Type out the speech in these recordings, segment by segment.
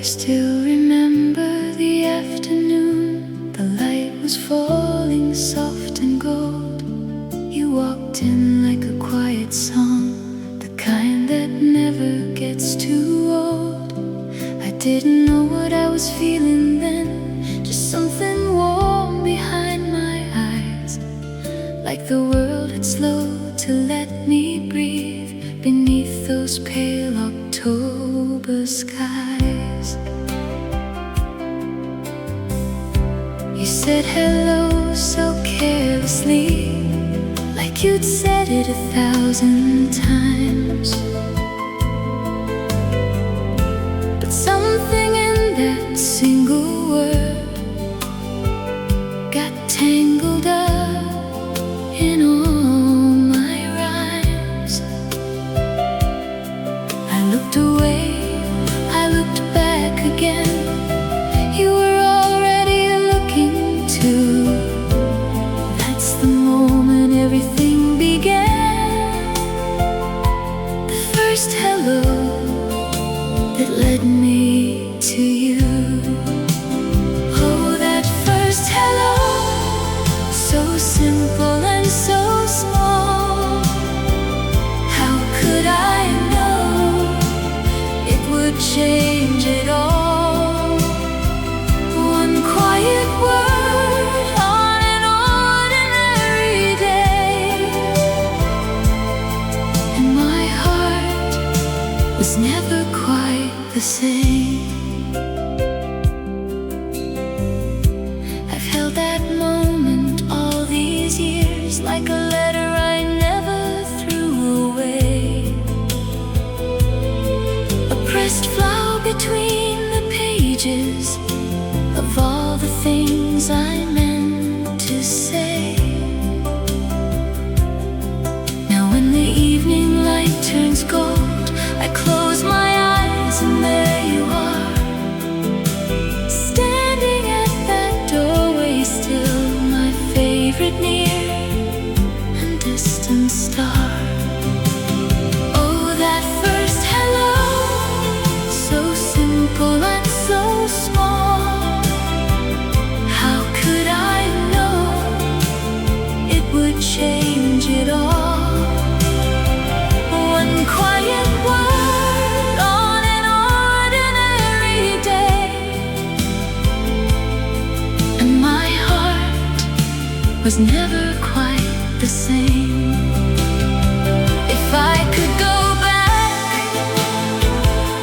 I still remember the afternoon. The light was falling soft and gold. You walked in like a quiet song, the kind that never gets too old. I didn't know what I was feeling then, just something warm behind my eyes, like the world had slowed to let me breathe beneath those pale October skies. You said hello so carelessly, like you'd said it 1,000 times. But something in that single word got tangled up in all my rhymes. I looked away, I looked back again. You were already looking too. That's the moment everything began. The first hello that led me to you. Oh, that first hello, so simple and so small. How could I know it would change it all? One quiet word on an ordinary day, and my heart was never quite the same. I've held that moment all these years, like a letter I never threw away, a pressed flower between the pages of all the things I meant to say. Now when the evening light turns gold, I close my eyes and there you are, standing at that doorway still, my favorite near and distant star. Oh, that first hello, so simple and so small. How could I know it would change it all? One quiet word on an ordinary day, and my heart was never quite the same. If I could go back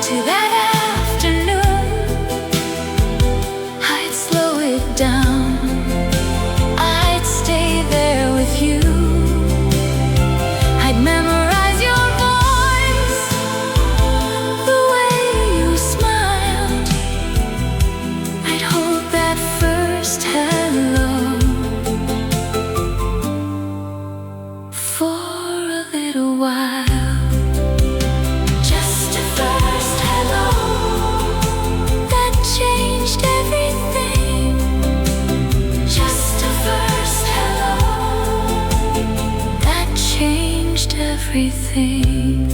to that afternoon, I'd slow it down, I'd stay there with you. I'd memorize your voice, the way you smiled. I'd hold that first hello for a little while. Just a first hello that changed everything. Just a first hello that changed everything.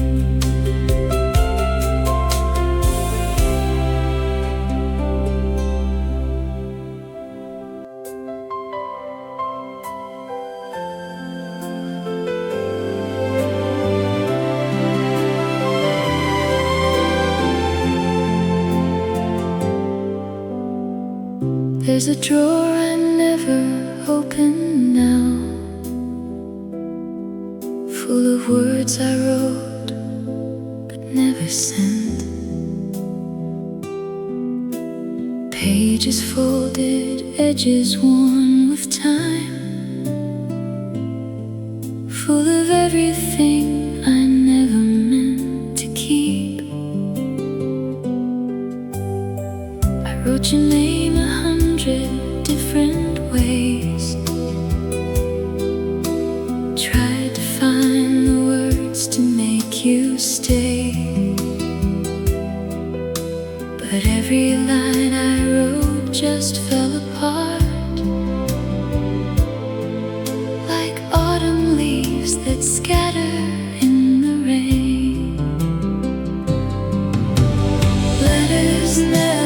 There's a drawer I never open now, full of words I wrote but never sent, pages folded, edges worn with time, full of everything I never meant to keep. I wrote your name 100 different ways, tried to find the words to make you stay, but every line I wrote just fell apart, like autumn leaves that scatter in the rain. Letters never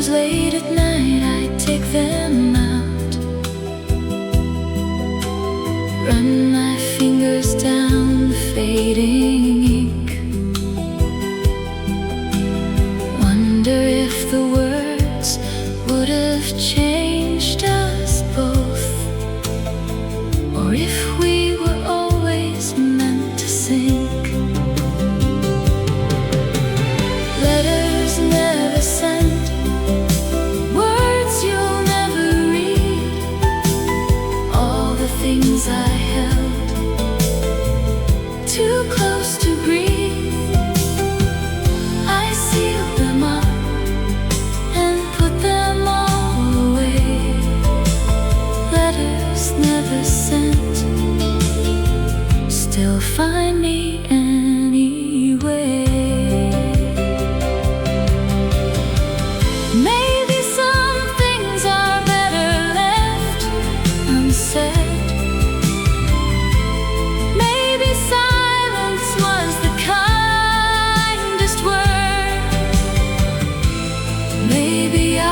Sometimes late at night I take them out, run my fingers down the fading ink, wonder if the words would have changed us both, or if we were always meant to sink. Letters never sent, words you'll never read, all the things I held too close to breathe, I sealed them up and put them all away. Letters never sent still find me anyway. Maybe some things are better left unsaid. Maybe silence was the kindest word. Maybe I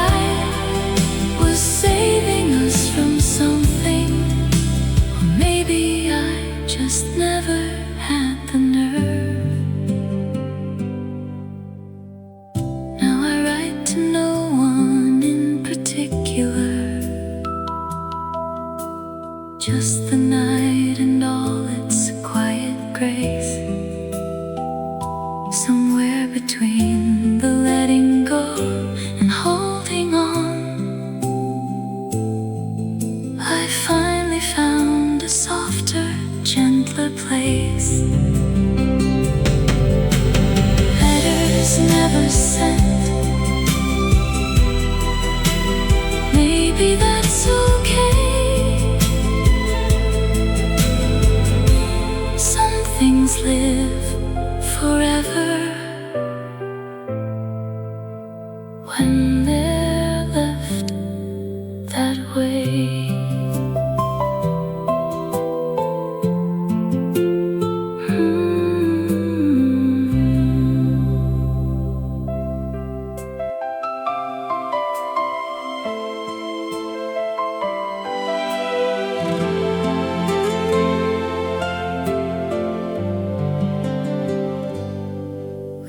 was saving us from something, or maybe I just never had the nerve. Now I write to no one in particular, just the night and all its quiet grace. Somewhere between the letting go and holding on, I finally found a softer, gentler place. Letters never sent, maybe that's okay. Some things live forever when they're left that way.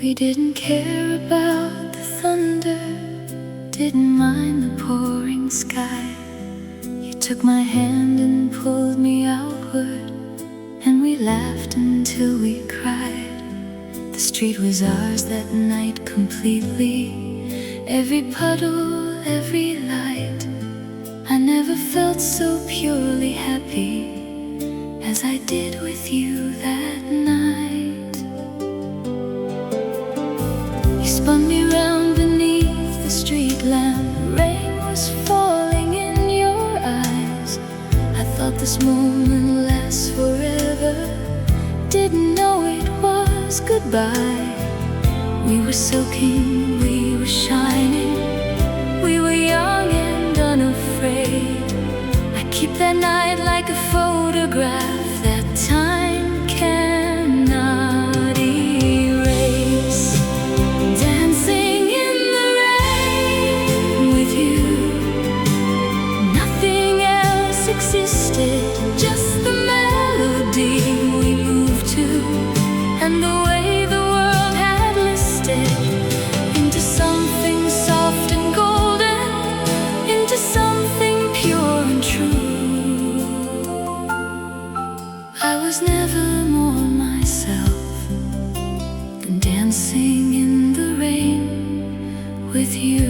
We didn't care about the thunder, didn't mind the pouring sky. You took my hand and pulled me outward, and we laughed until we cried. The street was ours that night completely, every puddle, every light. I never felt so purely happy as I did with you that night. Spun me round beneath the street lamp, rain was falling in your eyes. I thought this moment lasts forever, didn't know it was goodbye. We were soaking, we were shining, we were young and unafraid. I keep that night like a photograph that time cannot erase. Just the melody we moved to, and the way the world had listed, into something soft and golden, into something pure and true. I was never more myself than dancing in the rain with you.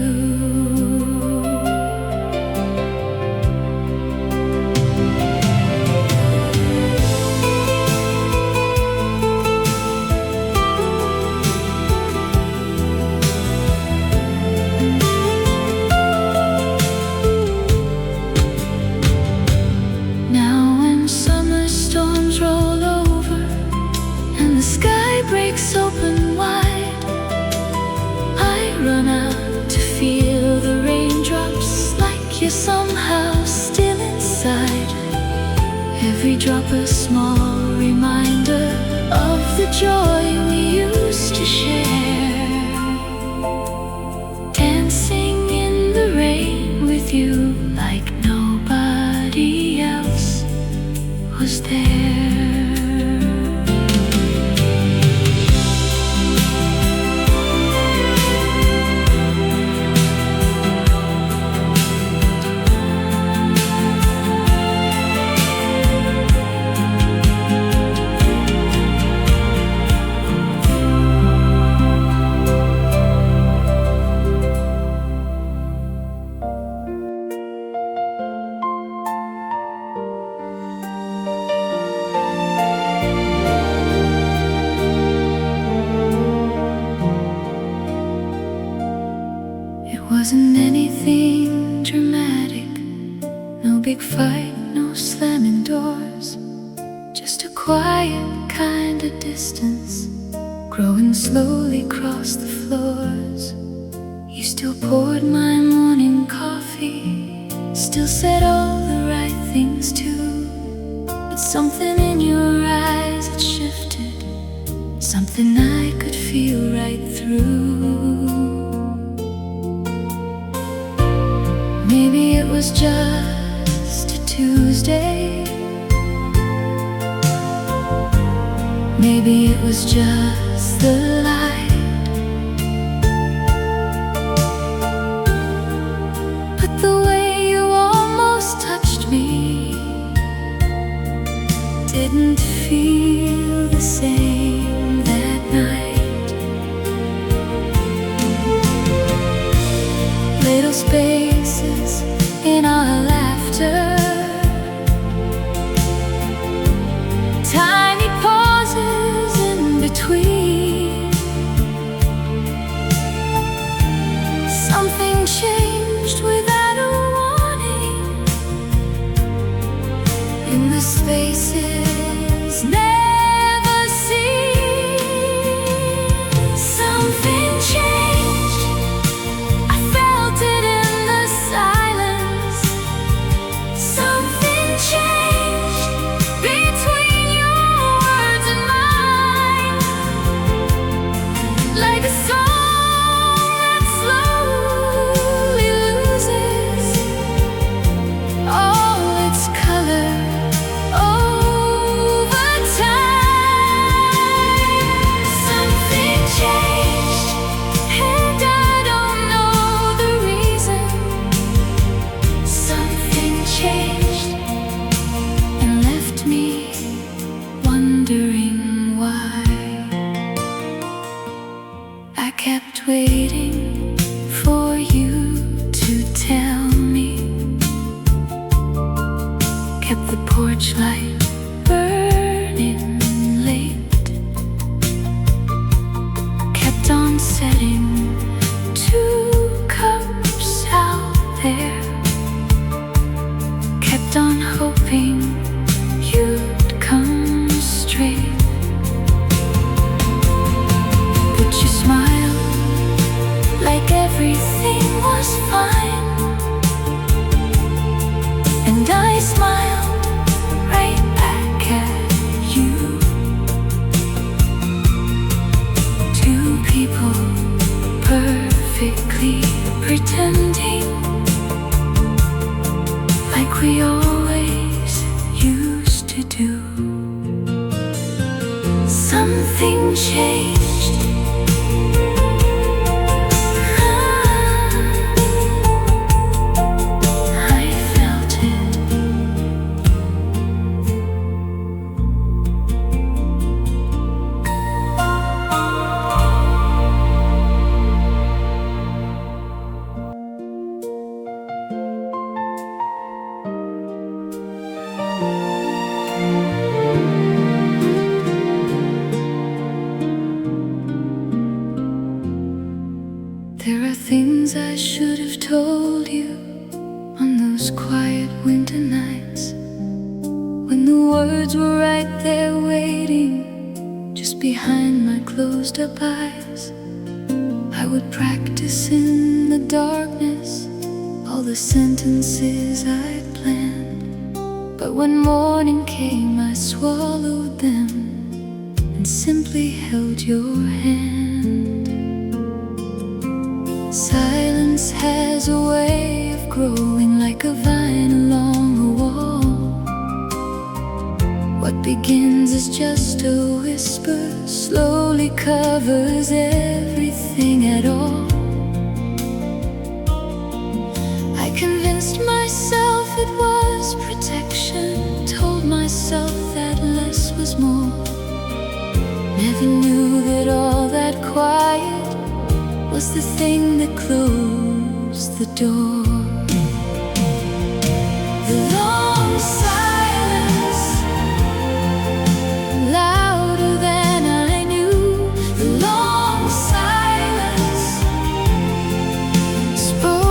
Breaks open wide, I run out to feel the raindrops, like you're somehow still inside. Every drop a small reminder of the joy we used to share. Dancing in wasn't anything dramatic, no big fight, no slamming doors, just a quiet kind of distance growing slowly across the floors. You still poured my morning coffee, still said all the right things too, but something in your eyes had shifted, something I could feel right through. Maybe it was just a Tuesday, maybe it was just the light, but the way you almost touched me didn't feel the same that night. Little spaces in our laughter, tiny pauses in between. Something changed without a warning in the spaces never seen. Something changed, I felt it in the silence. Something changed between your words and mine, like a song that slowly loses all its color over time. Something changed, and I don't know the reason. Something changed and left me wondering why. I kept waiting for you to tell me, kept the porch light burning late, kept on setting 2 cups out there, kept on hoping you'd come straight. But you smiled like everything was fine, and I smiled right back at you. 2 people perfectly pretending, like we always used to do. Something changed. I felt it. There are things I should have told you on those quiet winter nights, when the words were right there waiting just behind my closed up eyes. I would practice in the darkness all the sentences I'd planned, but when morning came I swallowed them and simply held your hand. Silence has a way of growing like a vine along a wall. What begins as just a whisper slowly covers everything at all. I convinced myself it was protection, told myself that less was more. Never knew that all that quiet was the thing that closed the door. The long silence, louder than I knew. The long silence spoke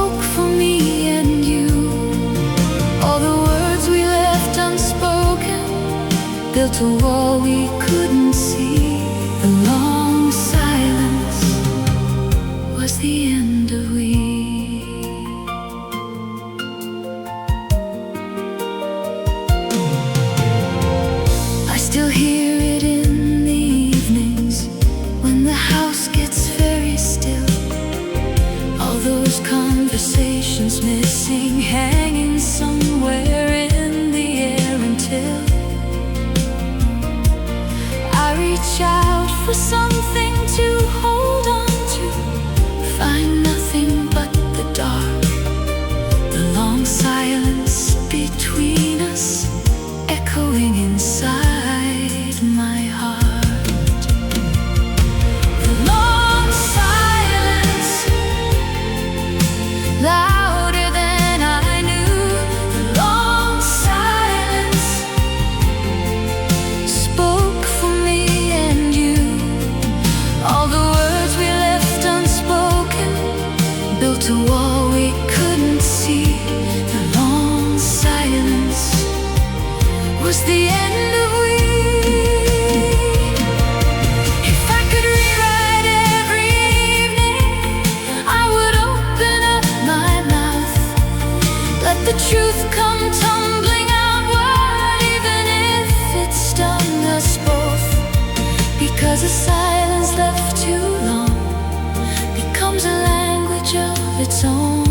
song,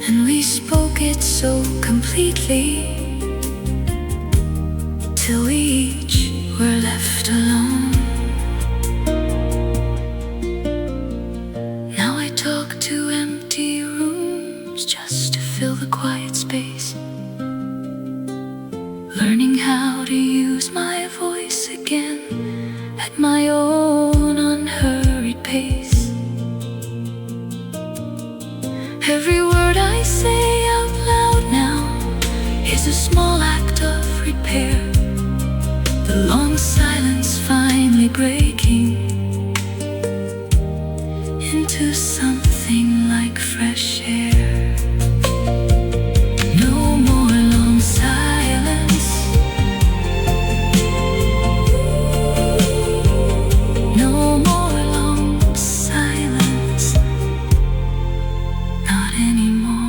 and we spoke it so completely, till we each were left alone. Now I talk to empty rooms just to fill the quiet space, learning how to use my voice again at my own unhurried pace. Every word I say out loud now is a small act of repair, the long silence finally breaking into something like fresh air. No more long silence, no more long silence, not anymore.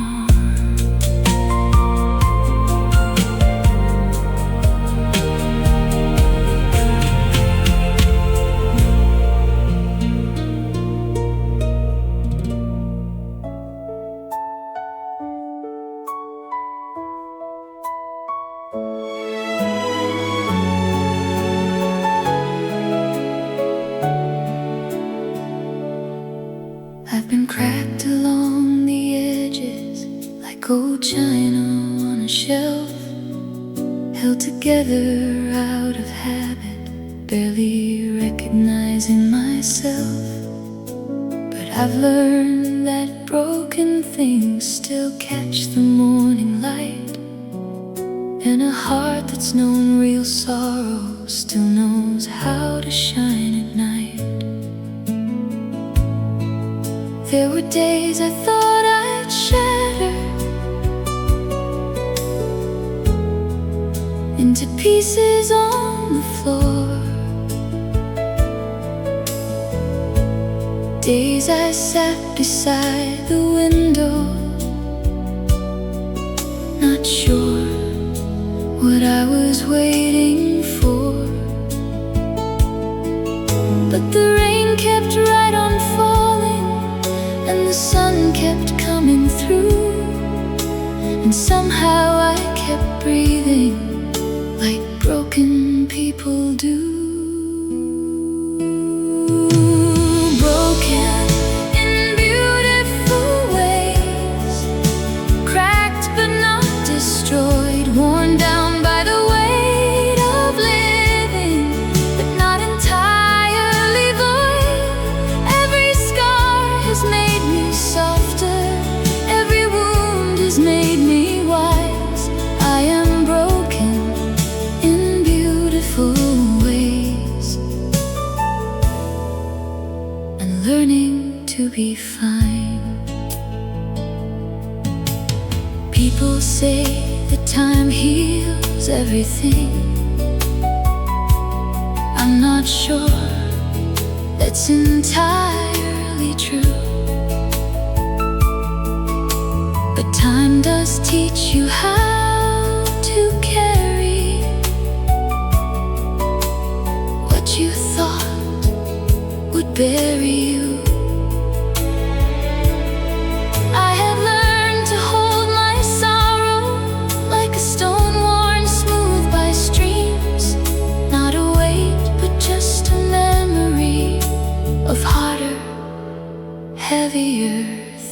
I've been cracked along the edges, like old china on a shelf, held together out of habit, barely recognizing myself. But I've learned that broken things still catch the morning light, and a heart that's known real sorrow still knows how to shine at night. There were days I thought I'd shatter into pieces on the floor, days I sat beside the window, not sure what I was waiting for. But the rain kept right on falling, and the sun kept coming through, and somehow I kept breathing like broken people do. Broken in beautiful ways, cracked but not destroyed, worn down by the weight of living, but not entirely void. Every scar has made me softer, every wound has made me wise. I am broken in beautiful ways, and learning to be fine. People say that time heals everything. I'm not sure that's entirely true, but time does teach you how to carry what you thought would bury you. I have learned to hold my sorrow like a stone worn smooth by streams, not a weight but just a memory of harder, heavier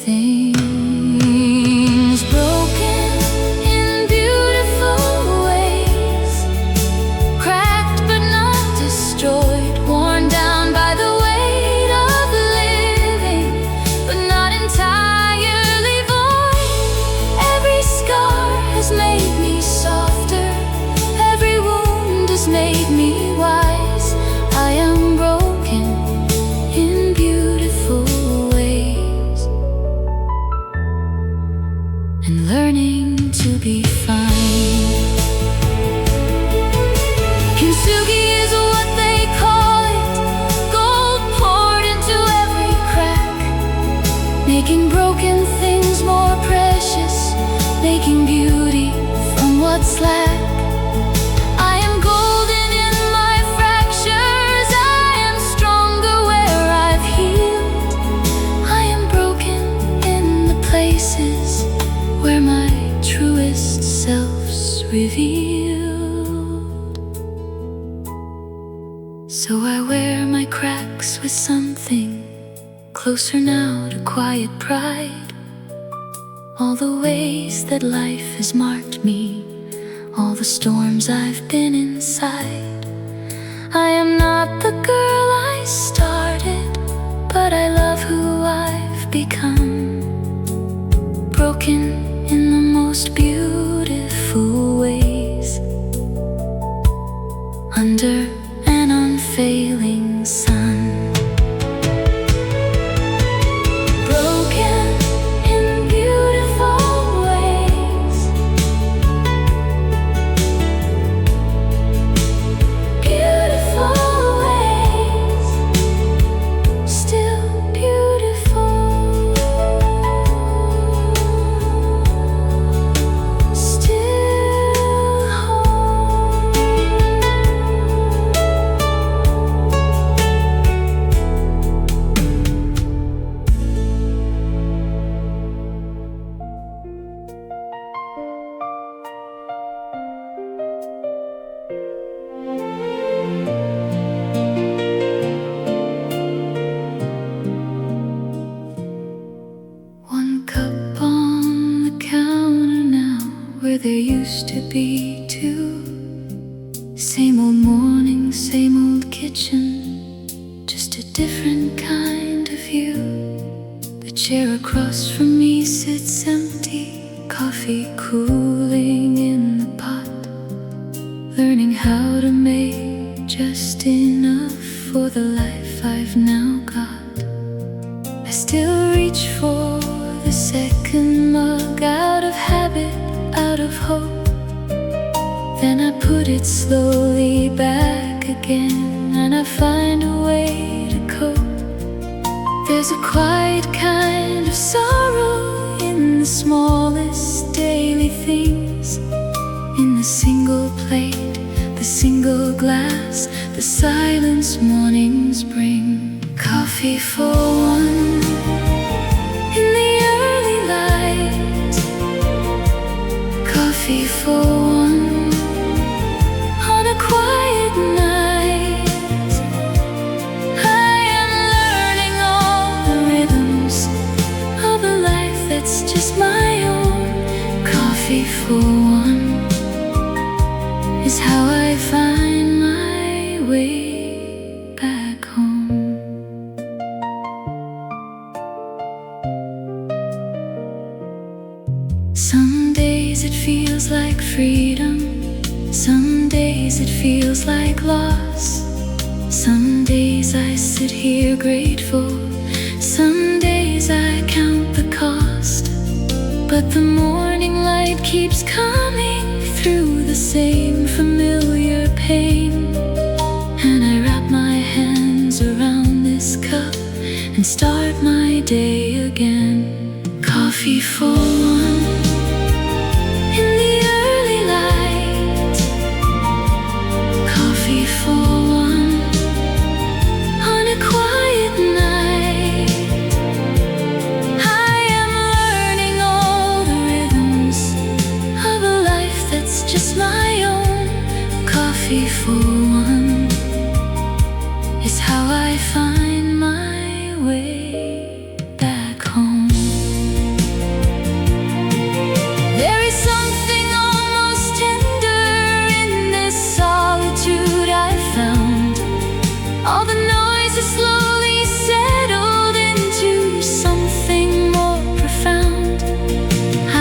things. Broken in beautiful ways, cracked but not destroyed, worn down by the weight of living, but not entirely void. Every scar has made me softer, every wound has made me wise. I am broken in beautiful ways, and learning to be fine. Kintsugi is what they call it, gold poured into every crack, making broken things more precious, making beauty from what's lack. I am golden in my fractures, I am stronger where I've healed. square my cracks with something closer now to quiet pride. All the ways that life has marked me, all the storms I've been inside. I am not the girl I started, but I love who I've become. Broken in the most beautiful ways, under an unfailing sun. Broken in beautiful ways, beautiful ways, still beautiful, still home. One cup on the counter now, where there used to be two. Same old morning, same old kitchen, just a different kind of view. The chair across from me sits empty, coffee cooling in the pot. Learning how to make just enough for the life I've now got. I still reach for the second mug, out of habit, out of hope. Then I put it slowly back again, and I find a way to cope. There's a quiet kind of sorrow in the smallest daily things, in the single plate, the single glass, the silence mornings bring. Coffee for one in the early light, coffee for one on a quiet night. I am learning all the rhythms of a life that's just my own. Coffee for one is how I find my way back home. Some days it feels like freedom, some days it feels like loss. Some days I sit here grateful, some days I count the cost. But the morning light keeps coming through the same familiar pain, and I wrap my hands around this cup and start my day again. Coffee for one in the early light, coffee for one on a quiet night. I am learning all the rhythms of a life that's just my own. Coffee for one is how I find my way back home. There is something almost tender in this solitude I found. All the noise has slowly settled into something more profound.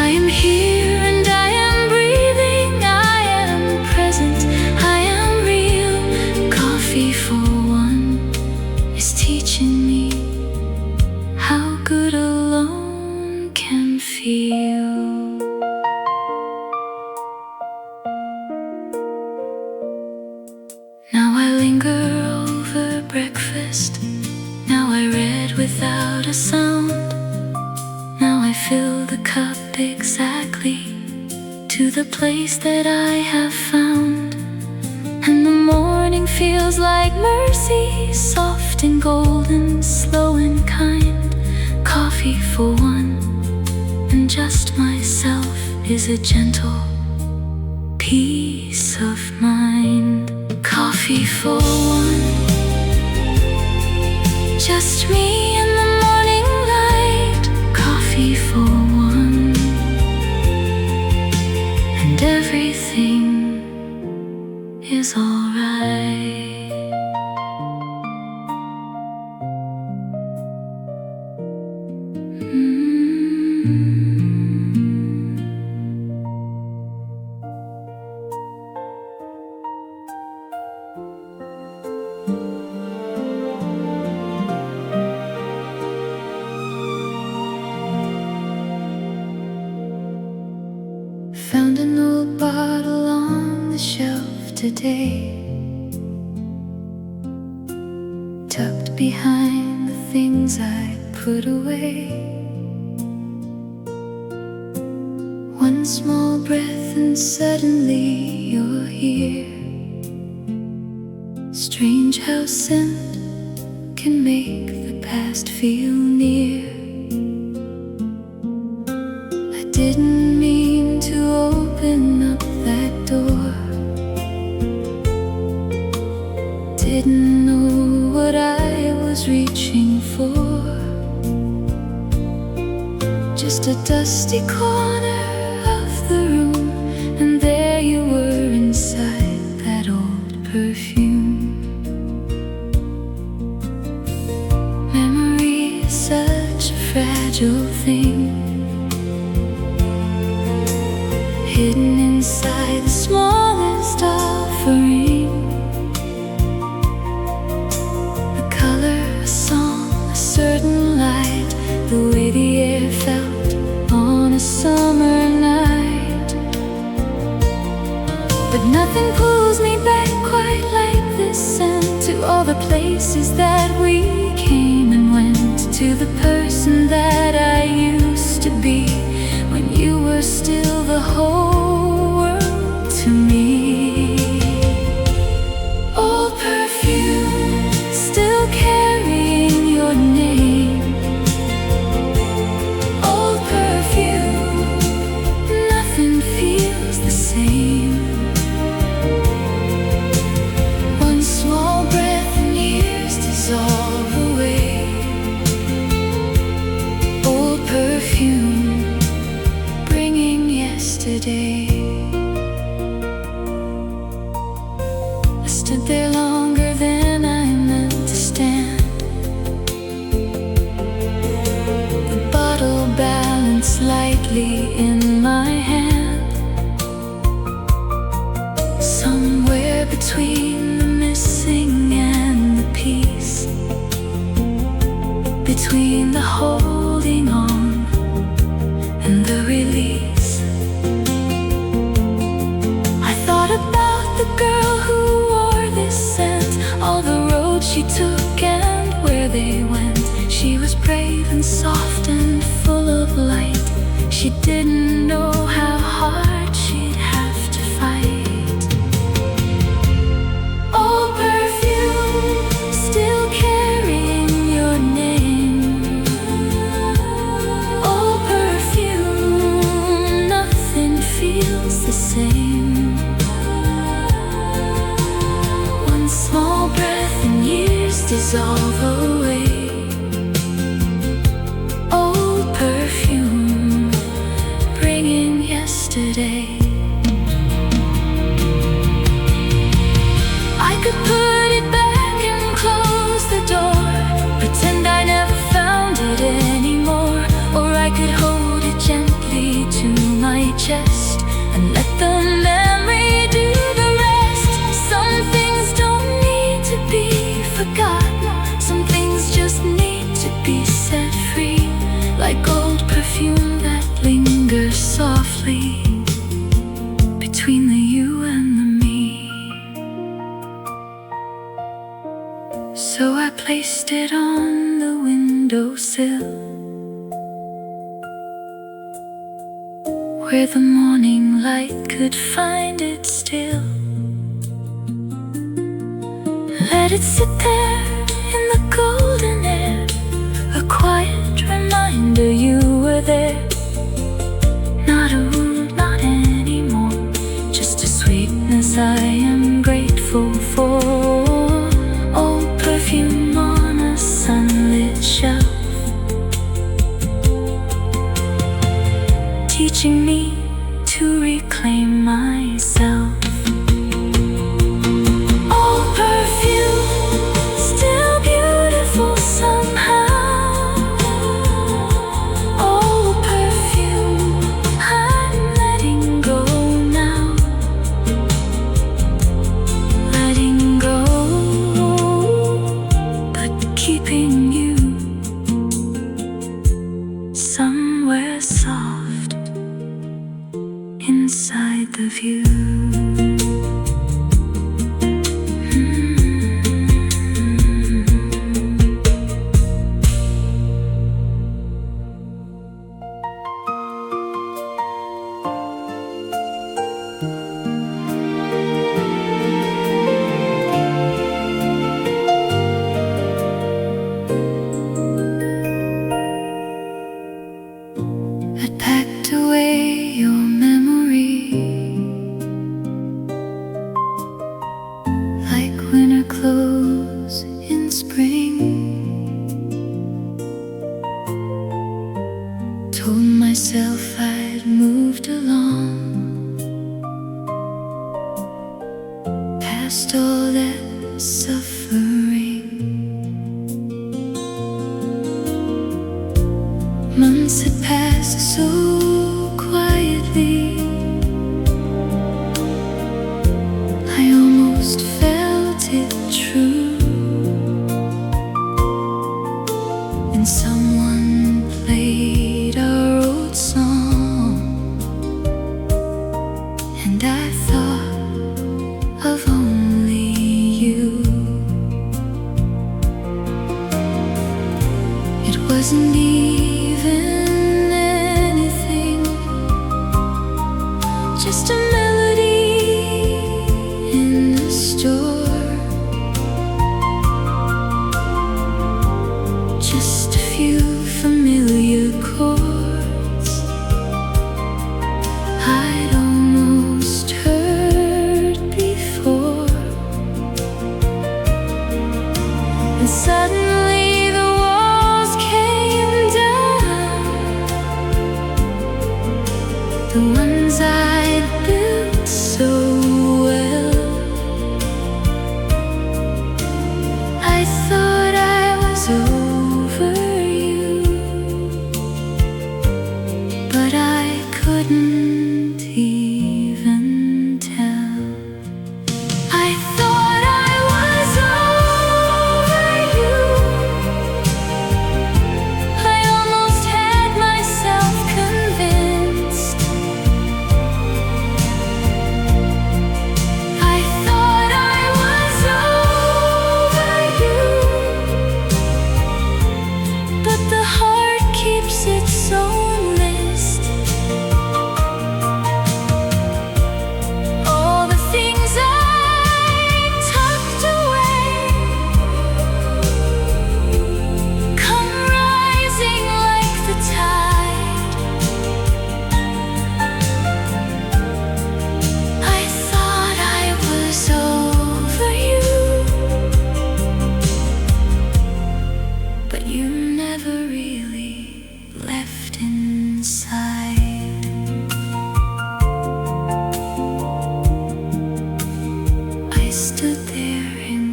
I am here and I am breathing, I am present, I am real. Coffee for one is teaching me how good alone can feel. Now I linger over breakfast, now I read without a sound. Now I fill the cup exactly to the place that I have found. And the morning feels like mercy, soft and golden, slow and kind. Coffee for one, and just myself is a gentle peace of mind. Coffee for one Just me and the morning light, coffee for one, and everything is alright. Found an old bottle on the shelf today, tucked behind the things I put away. One small breath and suddenly you're here. Strange how scent can make the past feel near. I didn't mean to open up that door, didn't know what I was reaching for. Just a dusty corner of the room, and there you were inside that old perfume. Memory is such a fragile thing, hidden inside the smallest offering. The color, a song, a certain light, the way the air felt on a summer night. But nothing pulls me back quite like this scent, to all the places that we came and went, to the person that I used to be when you were still the whole world to me. Old perfume, still carrying your name. Old perfume, nothing feels the same. One small breath and years dissolve away. Old perfume, bringing yesterday. I stood there longer than I meant to stand. The bottle balanced lightly in my hand. Somewhere between the missing and the peace, between the holding on and the release. I thought about the girl who wore this scent, all the roads she took and where they went. She was brave and soft and full of light. She didn't know how hard she'd have to fight. Old perfume, still carrying your name. Old perfume, nothing feels the same. One small breath and years dissolve away. Old perfume, bringing yesterday. I could put it back and close the door, pretend I never found it anymore. Or I could hold it gently to my chest and let the memory do the rest. Some things don't need to be forgotten, some things just need to be set free. Like old perfume that lingers softly between the you and the me. So I placed it on the windowsill, where the morning light could find it still. Let it sit there in the golden air, a quiet reminder you were there. Not a wound, not anymore, just a sweetness I am grateful for. Old perfume on a sun hoping you somewhere soft inside the view. I packed away your memory like winter clothes in spring. Told myself I'd moved along past all that suffering. Months had passed so quietly, I almost felt it true. And someone played our old song, and I thought of only you. It wasn't even anything, just a melody in the store, just a few familiar chords I'd almost heard before. And suddenly the walls came down, the ones I'd built so well. I thought I was over you, but I couldn't even tell. I thought I was over you, I almost had myself convinced. I thought I was over you, but the heart keeps its own list. All the things I tucked away come rising like the tide. I thought I was over you, but you never really left inside. I stood there in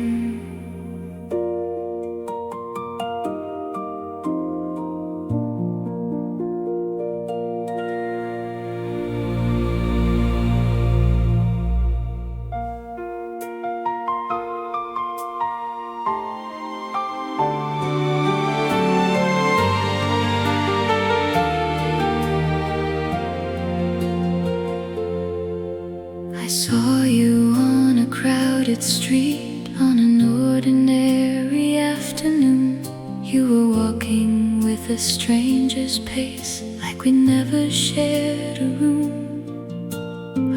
I saw you on a crowded street on an ordinary afternoon. You were walking with a stranger's pace, like we never shared a room.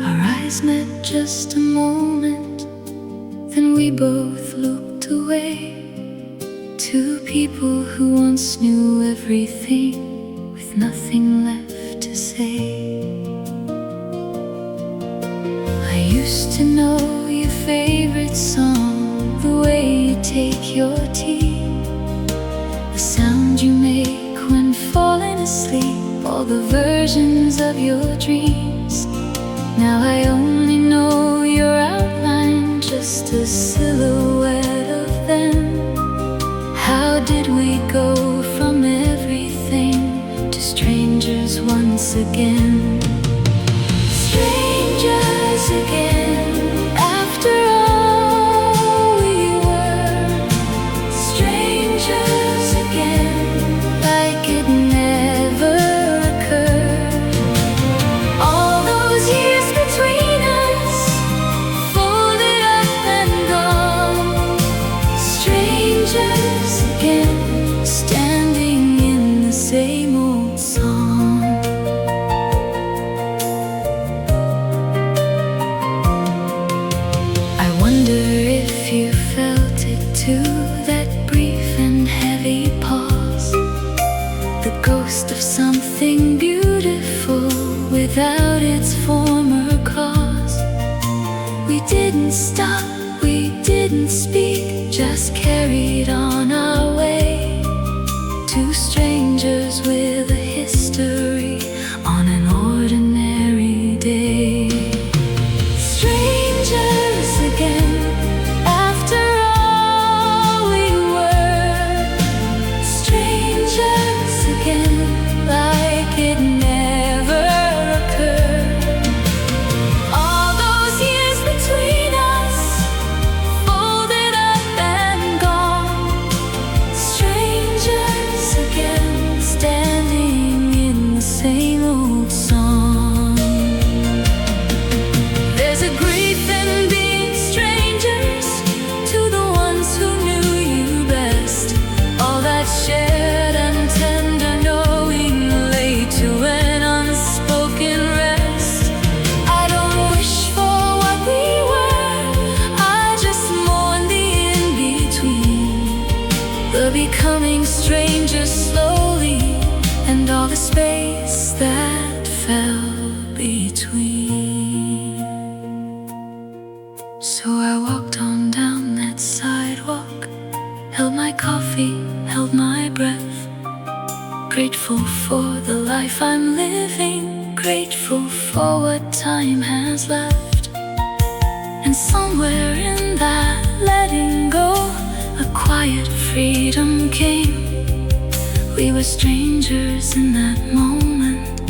Our eyes met just a moment, then we both looked away. Two people who once knew everything, with nothing left to say. I used to know your favorite song, the way you take your tea, the sound you make when falling asleep, all the versions of your dreams. Now I only know your outline, just a silhouette of them. How did we go from everything to strangers once again? Strangers again, after all we were strangers. We're becoming strangers slowly, and all the space that fell between. So I walked on down that sidewalk, held my coffee, held my breath, grateful for the life I'm living, grateful for what time has left. And somewhere in that letting go, a quiet freedom came. We were strangers in that moment,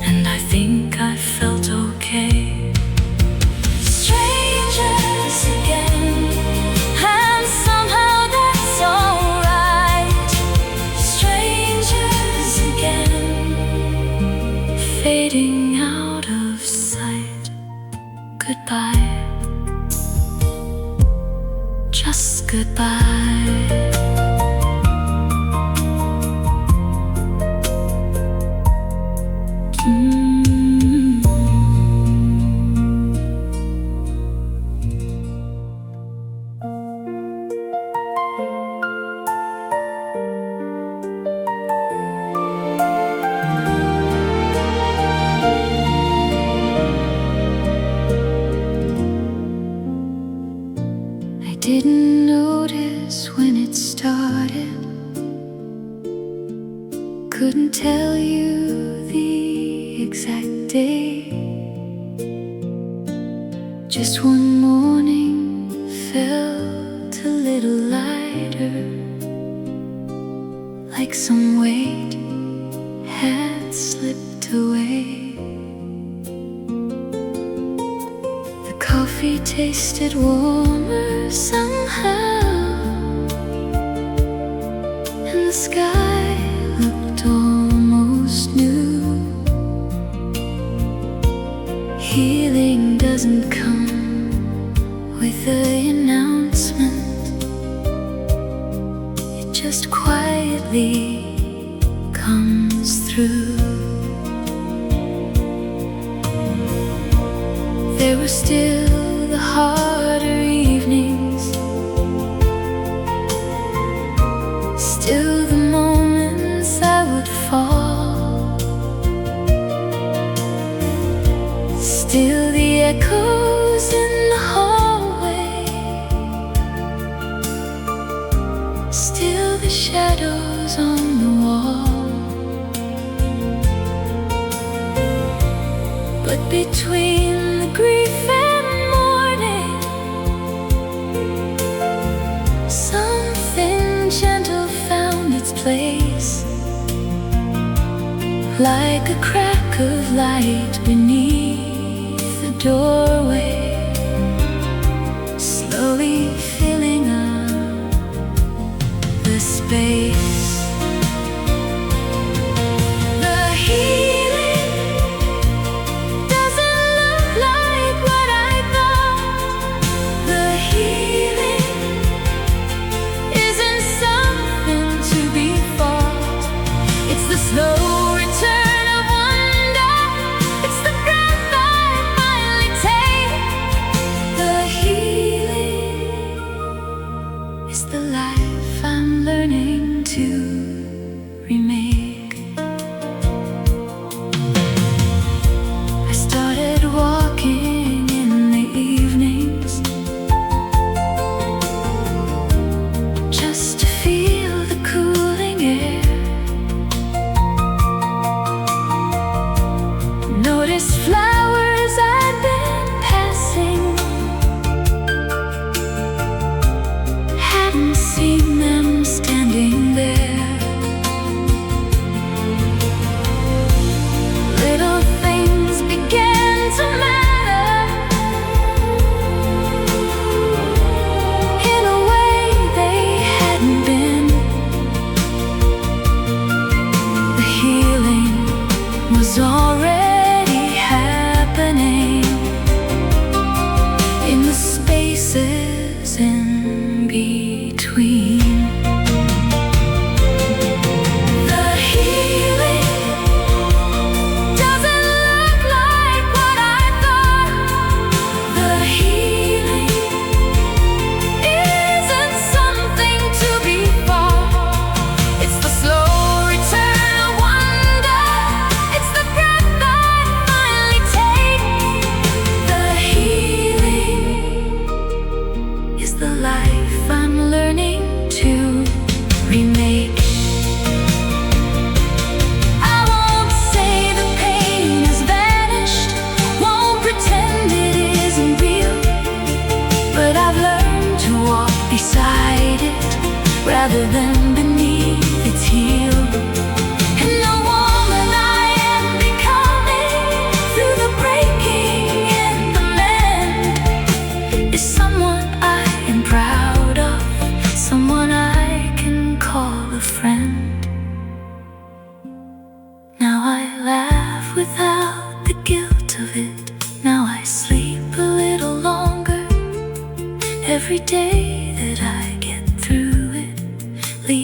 and I think I felt okay. Strangers again, and somehow that's alright. Strangers again, fading out of sight. Goodbye, just goodbye. Didn't notice when it started, couldn't tell you the exact day. Just one morning felt a little lighter, like some weight had slipped away. Coffee tasted warmer somehow, and the sky looked almost new. Healing doesn't come with an announcement, it just quietly comes through. There were still the harder evenings, still the moments I would fall, still the echoes in the hallway, still the shadows on the wall. But between the grief and mourning, something gentle found its place, like a crack of light beneath the doorway, slowly filling up the space. Slow return of wonder, it's the breath I finally take. The healing is the life I'm learning to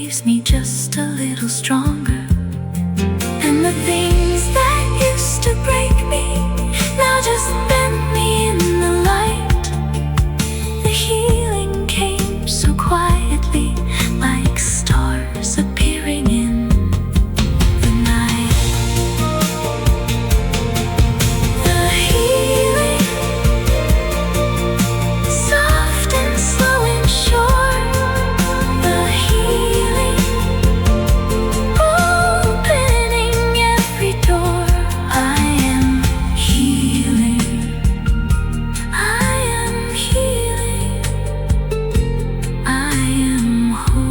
leaves me just a little stronger. And the things that used to break me now just bend me in the light. The healing came so quietly, like stars appearing in the night. The healing, soft and slow and sure. The healing, opening every door. I am healing, I am healing, I am whole.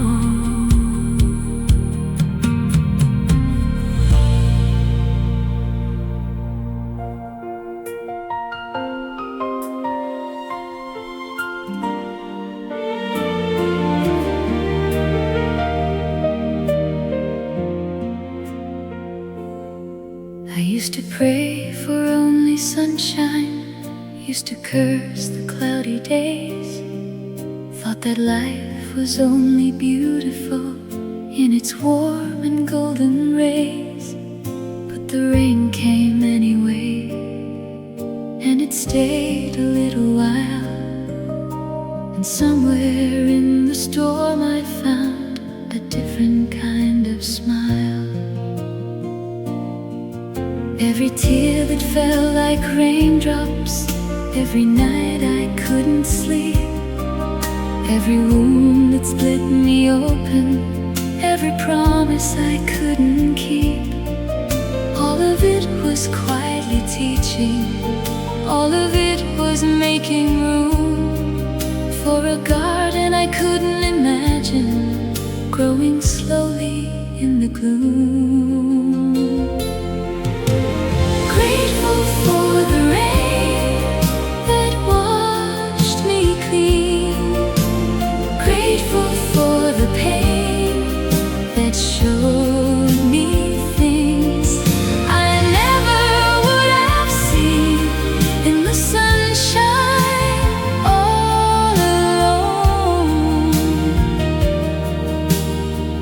I used to pray for only sunshine, used to curse the cloudy days, thought that life was only beautiful in its warm and golden rays. But the rain came anyway, and it stayed a little while. And somewhere in the storm I found a different kind of smile. Every tear that fell like raindrops, every night I couldn't sleep, every wound that split me open, every promise I couldn't keep. All of it was quietly teaching, all of it was making room for a garden I couldn't imagine, growing slowly in the gloom. Grateful for the rain that washed me clean, grateful for the pain that showed me things I never would have seen in the sunshine all alone.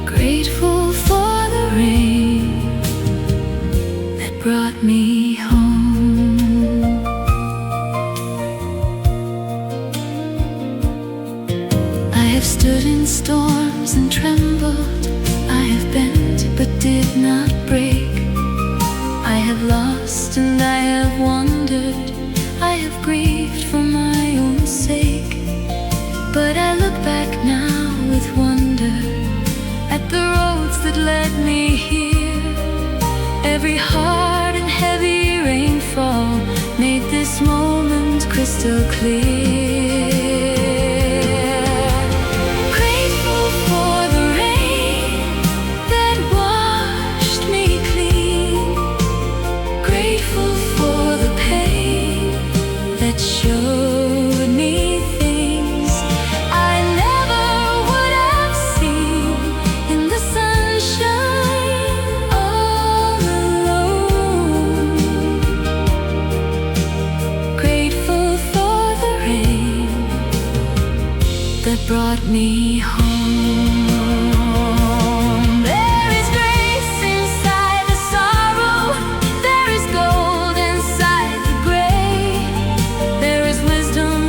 Grateful for the rain that brought me home. I have stood in storms and trembled, I have bent but did not break. I have lost and I have wandered, I have grieved for my own sake. But I look back now with wonder at the roads that led me here. Every hard and heavy rainfall made this moment crystal clear. Grateful for the rain that washed me clean, grateful for the pain that showed me things I never would have seen in the sunshine all alone. Grateful for the rain that brought me home. There is grace inside the sorrow, there is gold inside the gray, there is wisdom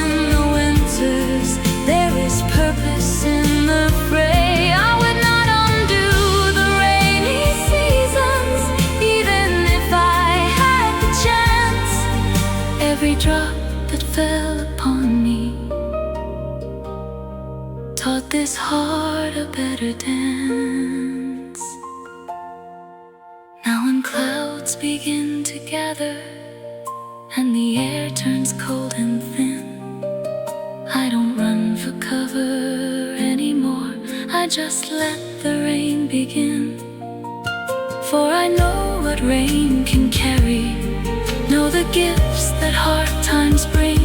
in the winters, there is purpose in the fray. I would not undo the rainy seasons, even if I had the chance. Every drop that fell upon me taught this heart a better dance. Now when clouds begin to gather and the air turns cold and thin, I don't run for cover anymore, I just let the rain begin. For I know what rain can carry, know the gifts that hard times bring.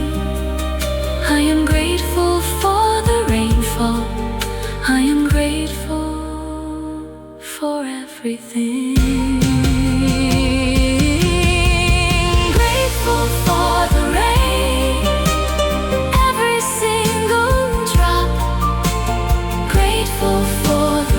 I am grateful for the rainfall, I am grateful for everything. Grateful for the rain, every single drop, grateful for the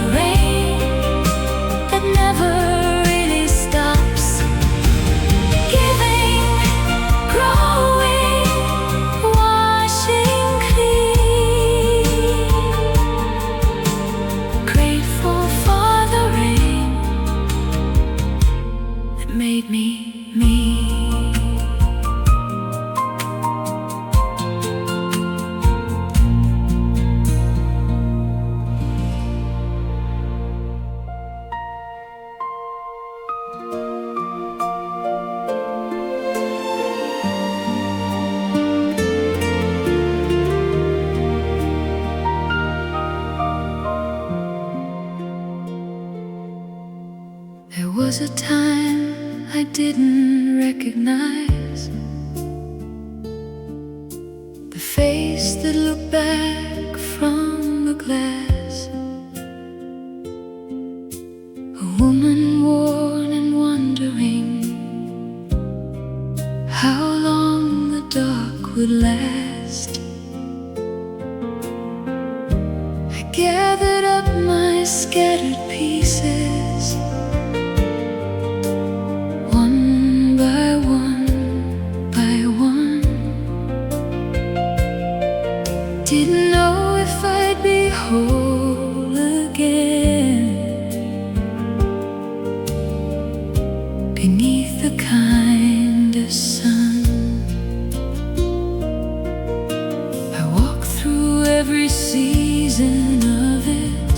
was a time I didn't recognize, the face that looked back from the glass, a woman worn and wondering how long the dark would last. I gathered up my scattered pieces, one by one by one. Didn't know if I'd be whole again beneath the kind of sun. I walked through every season of it,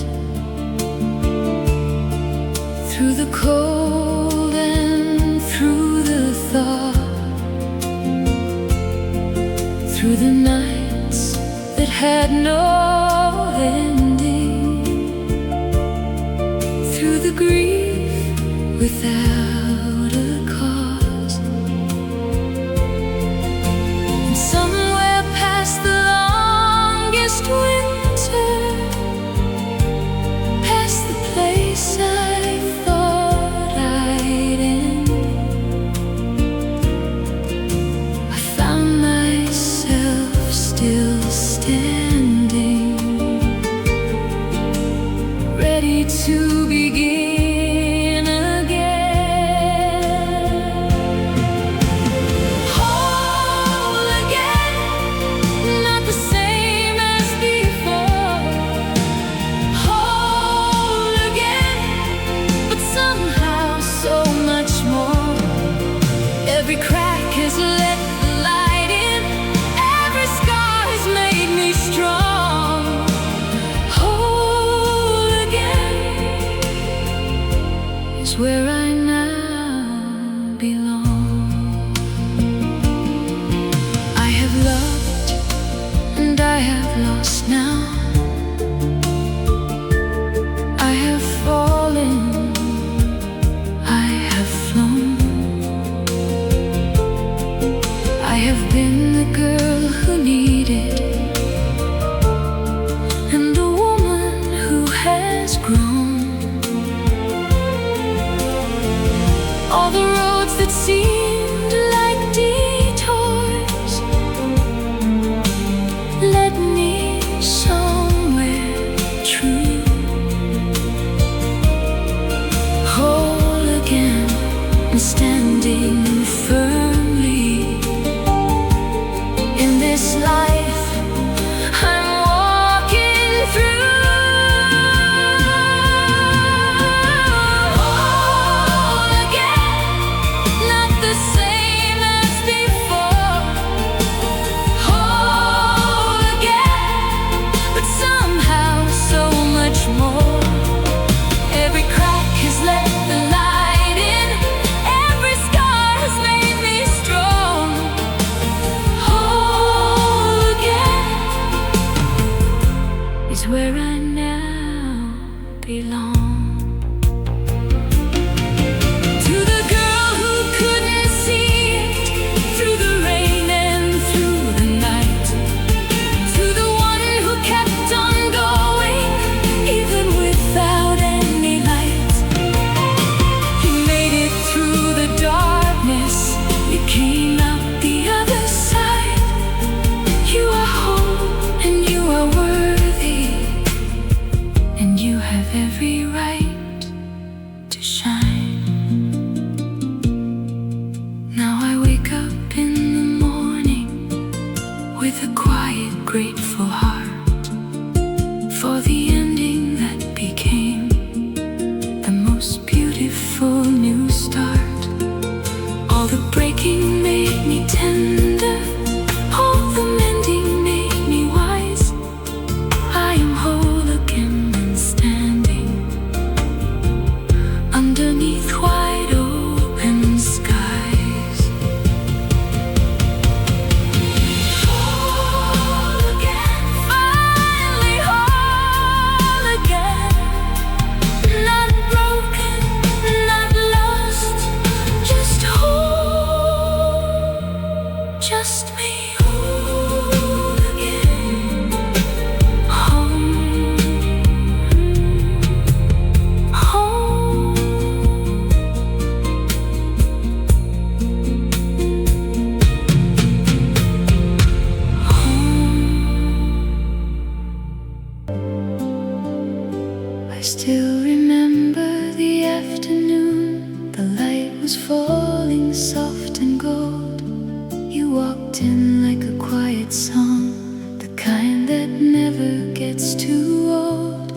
through the cold and through the thaw, through the nights that had no ending, through the grief without a cause, and somewhere past the longest winter, past the place I thought I'd end, I found myself still standing, ready to begin again. Whole again, not the same as before. Whole again, but somehow so much more. Every crack has let the light in, every scar has made me strong. Whole again is where I now belong. I have loved and I have lost now. I have fallen, I have flown. I have been the girl who needed, and the woman who has grown. All the roads that seemed like detours led me somewhere true. Whole again and standing firmly in this life I'm walking through. Whole again, not the same as before. Whole again, but somehow so much more. Every crack has let the light in, every scar has made me strong. Whole again is where I now belong. To the girl who couldn't see it through the rain and through the night, to the one who kept on going even without any light. You made it through the darkness, you came out the other side. You are whole and you are worthy, and you have every right to shine. Now I wake up in the morning with a quiet, grateful heart for the ending that became the most beautiful new start. All the breaking made me tender, all the mending made me wise. I am whole again and standing under was falling soft and gold. You walked in like a quiet song, the kind that never gets too old.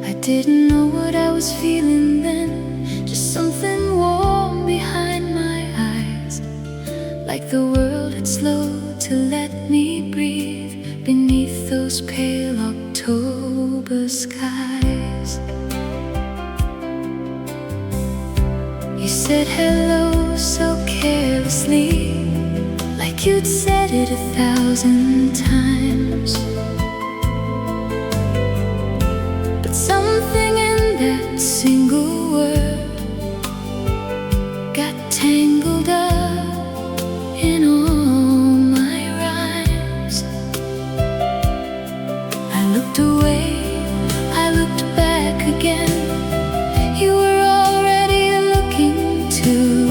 I didn't know what I was feeling then, just something warm behind my eyes, like the world had slowed to let me breathe beneath those pale October skies. You said hello so carelessly, like you'd said it 1,000 times. But something in that single word got tangled up in all my rhymes. I looked away, I looked back again. You were already looking too.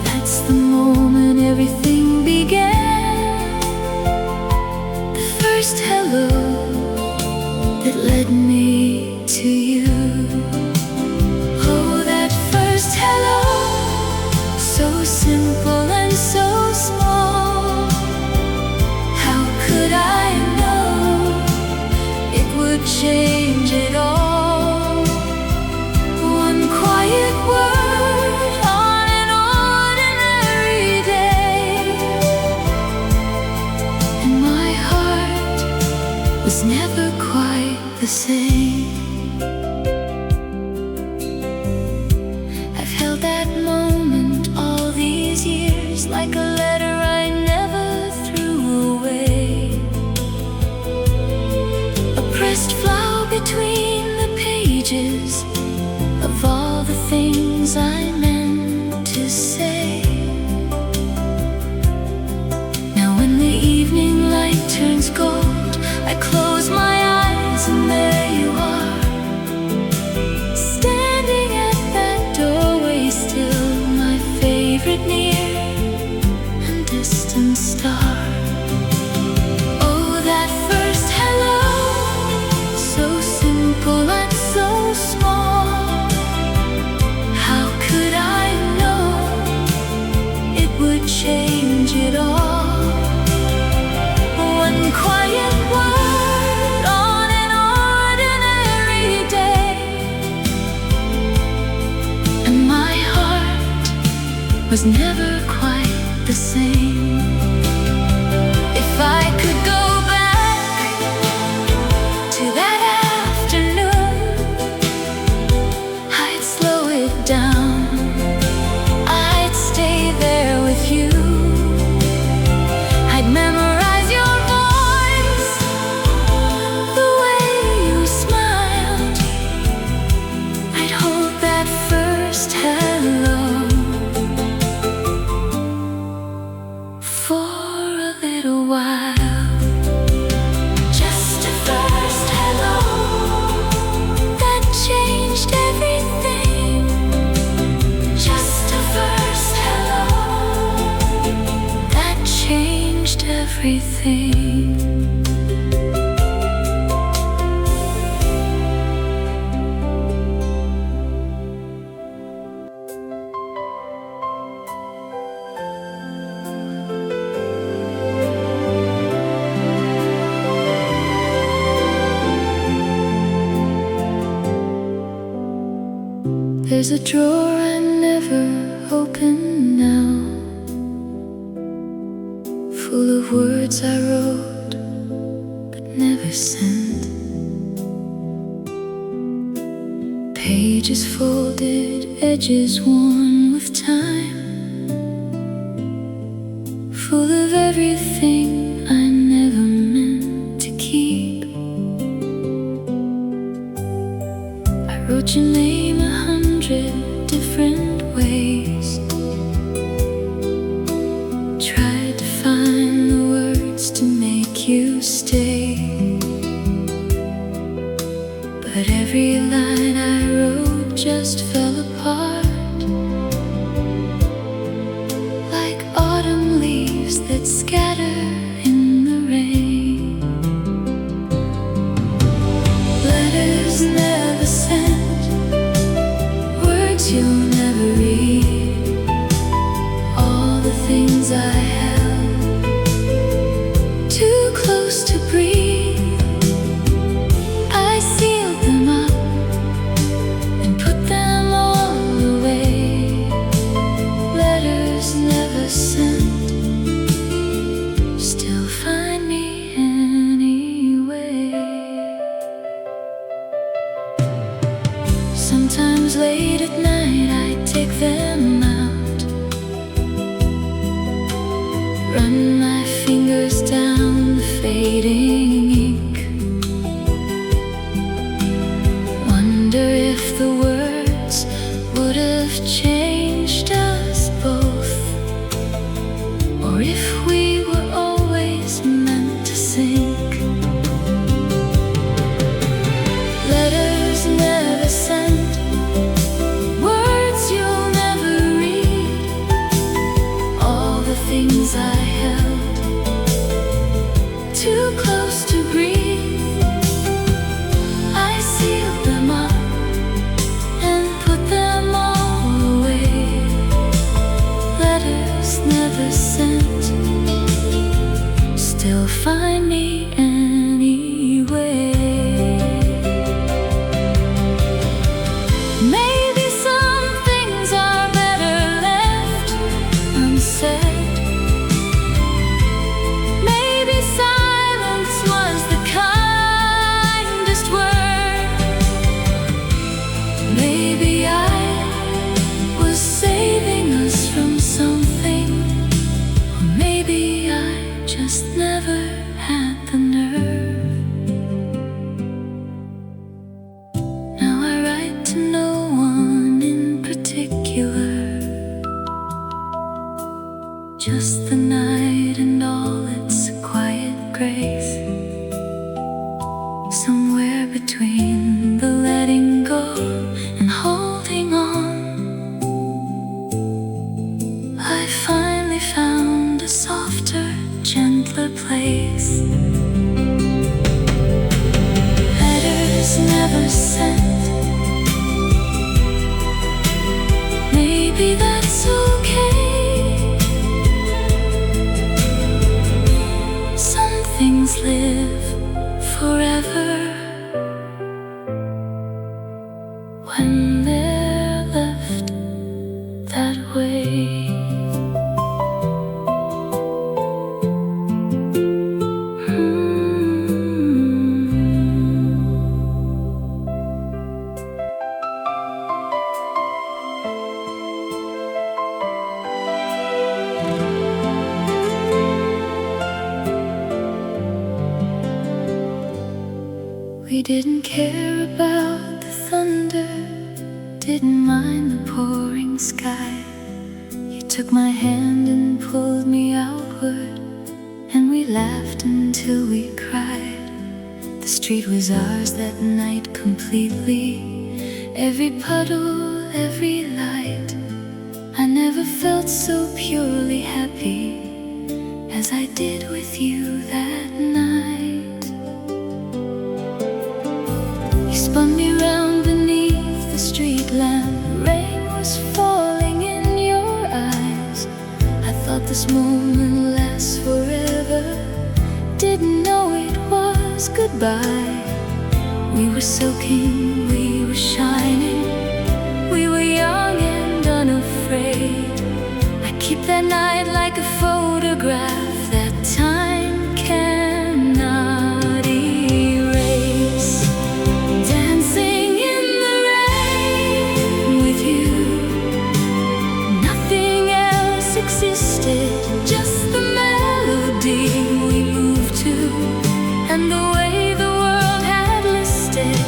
That's the moment everything began. The first hello that led me to you. Oh, that first hello, so simple and so small. How could I know it would change it all? One quiet word on an ordinary day, and my heart was never quite the same. I've held that moment all these years, like a letter I never threw away, a pressed flower between the pages of all the things I meant to say. Now when the evening light turns gold, I close my eyes and there you are, standing at that doorway still, my favorite near and distant star. Oh, that first hello, so simple and so small. How could I know it would change it all? One quiet word on an ordinary day, and my heart was never quite the same. If I could go back to that afternoon, I'd slow it down, I'd stay there with you. I'd memorize your voice, the way you smiled. I'd hold that first hello for a little while. Just a first hello that changed everything. Just a first hello that changed everything. There's a drawer I never open now, full of words I wrote but never sent, pages folded, edges worn with time, full of everything I never meant to keep. I wrote your name 100 different ways, tried to find the words to make you stay, but every line I wrote just fell apart, like autumn leaves that scatter in the rain. Letters never sent, words you'll never read. Sometimes late at night I take them out, run my fingers down the fading ink, wonder if the words would have changed us both, or if we were always meant to sink. Letters never sent, words you'll never read, all the things I held too close to breathe, I sealed them up and put them all away. Letters never sent still find me anyway. Maybe some things are better left unsaid. Maybe silence was the kindest word. Maybe I was saving us from something, or maybe I just never had the nerve. Now I write to no one in particular, just the night and all its quiet grace. Somewhere between the letting go and holding on, I finally found a softer, gentler place. Letters never sent, maybe that's okay. Some things live forever when they're left that way. We didn't care about the thunder, didn't mind the pouring sky. You took my hand and pulled me outward, and we laughed until we cried. The street was ours that night completely, every puddle, every light. I never felt so purely happy as I did with you that night. Spun me round beneath the street lamp, rain was falling in your eyes. I thought this moment lasts forever, didn't know it was goodbye. We were soaking, we were shining, we were young and unafraid. I keep that night like a photograph that time cannot erase. Dancing in the rain with you, nothing else existed, just the melody we moved to, and the way the world had listed,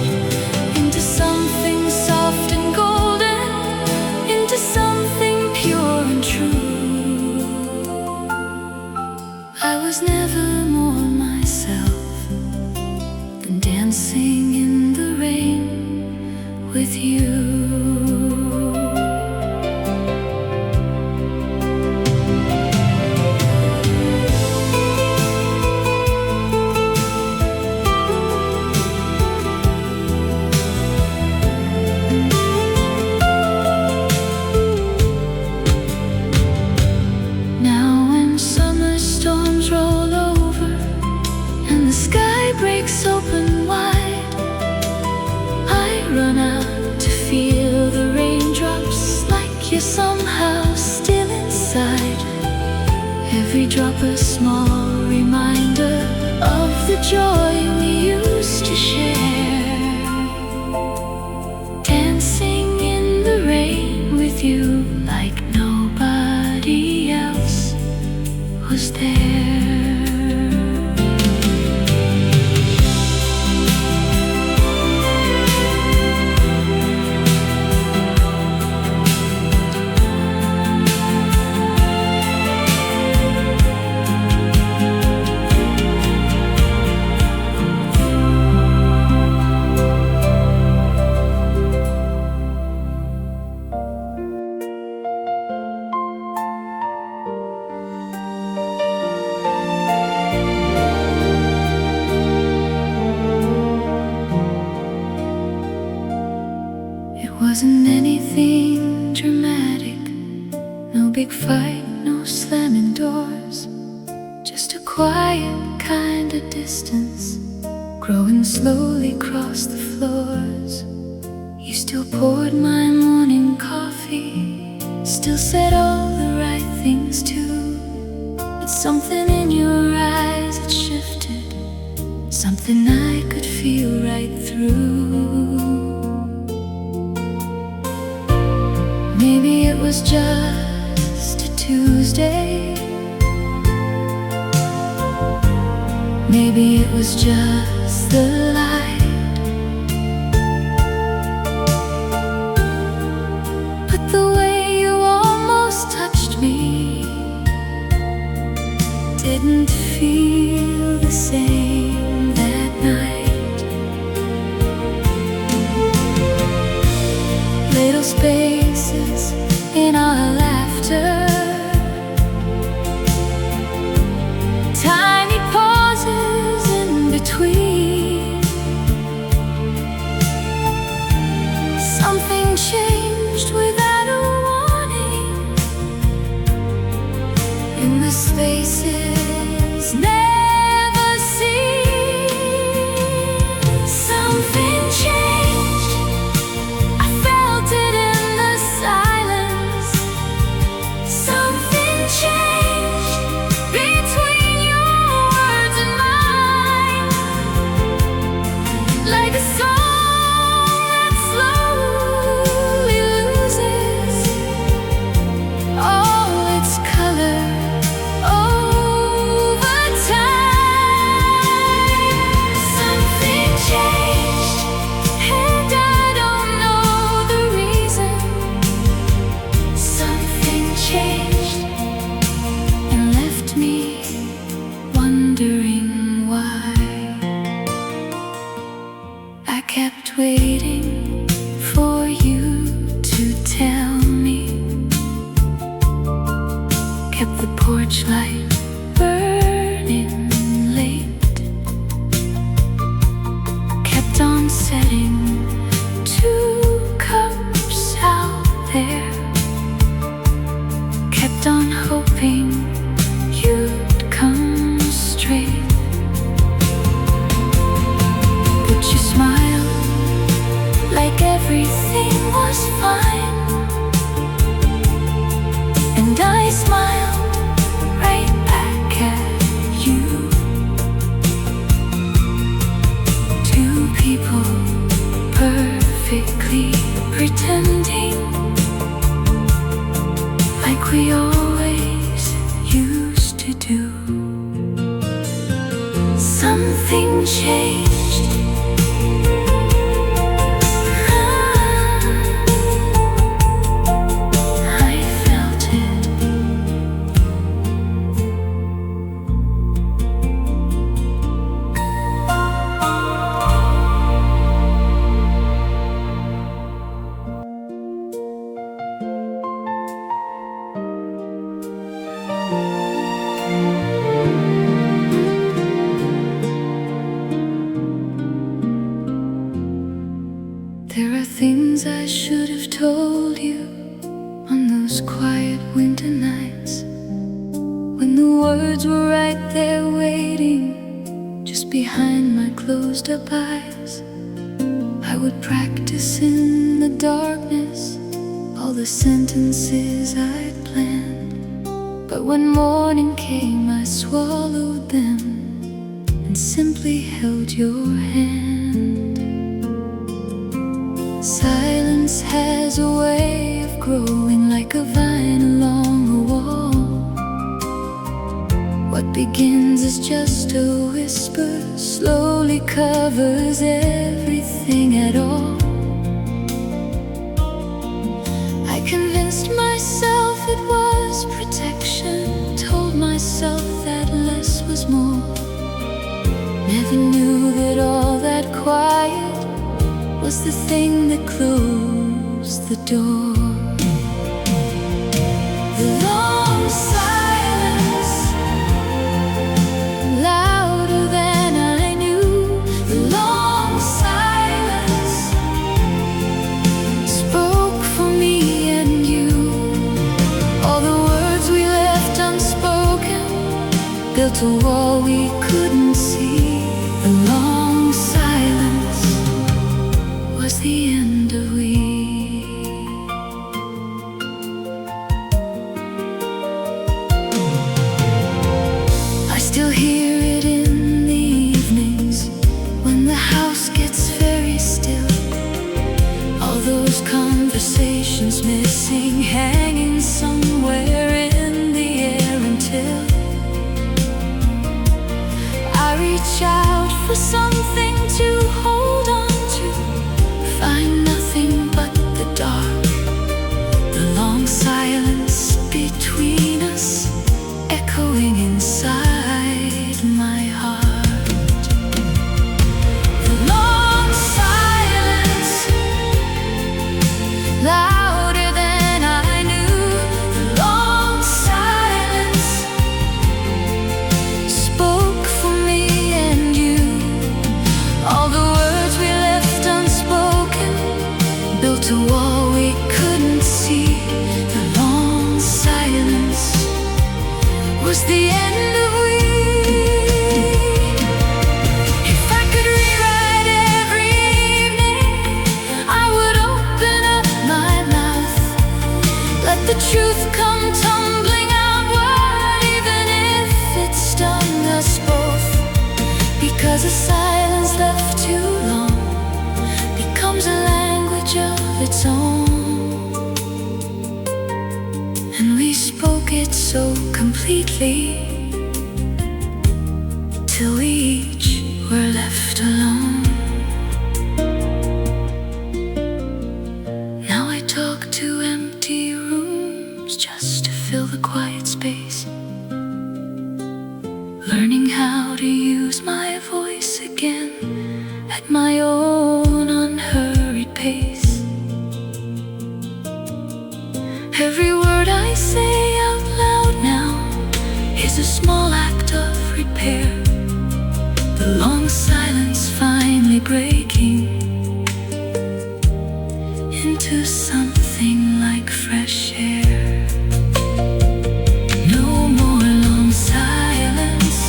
into something soft and golden, into something pure and true. I was never more myself than dancing in the rain with you. Now when summer storms roll over and the sky breaks open wide, I run out to feel the raindrops, like you're somehow still inside. Every drop a small reminder of the joy we used to share. Dancing with you like nobody else was there. Wasn't anything dramatic, no big fight, no slamming doors, just a quiet kind of distance, growing slowly across the floors. You still poured my morning coffee, still said all the right things too, but something in your eyes had shifted, something I could feel right through. Maybe it was just a Tuesday, maybe it was just the light, but the way you almost touched me didn't feel the same that night. Little spaces in our laughter, tiny pauses in between. Something changed without a warning in the spaces never seen. Something changed, I felt it in the silence. Something changed between your words and mine, like a song that slowly loses all its color over time. Something changed, and I don't know the reason. Something changed and left me wondering why. I kept waiting for you to tell me, kept the porch light burning late, kept on setting 2 cups out there, kept on hoping you'd come straight. But you smiled like everything was fine, and I smiled right back at you. 2 people perfectly pretending, like we always used to do. Something changed. I felt it. There are things I should have told you on those quiet winter nights, when the words were right there waiting just behind my closed up eyes. I would practice in the darkness all the sentences I'd planned, but when morning came I swallowed them and simply held your hand. Silence silence has a way of growing like a vine along a wall. What begins as just a whisper slowly covers everything at all. I convinced myself it was protection, told myself that less was more. Never knew that all that quiet was the thing that closed the door. The long silence, louder than I knew. The long silence spoke for me and you. All the words we left unspoken built a wall we couldn't see. The long silence was the end of we. I still hear it in the evenings when the house gets very still. All those conversations missing, hanging somewhere in the air until I reach out for something to hold on to, find nothing but the dark. The long silence between us echoing inside my heart. The long silence, louder than I knew. The long silence spoke for me and you. All the words we left unspoken built a wall we couldn't see. The long silence was the end of we. If I could rewrite every evening, I would open up my mouth, let the truth come tumbling outward, even if it stung us both. Because a silence left too long becomes a language of its own. And we spoke it so completely till we each were left alone. Now I talk to empty rooms just to fill the quiet space, learning how to use my voice again at my own unhurried pace. Every word I say out loud now is a small act of repair. The long silence finally breaking into something like fresh air. No more long silence,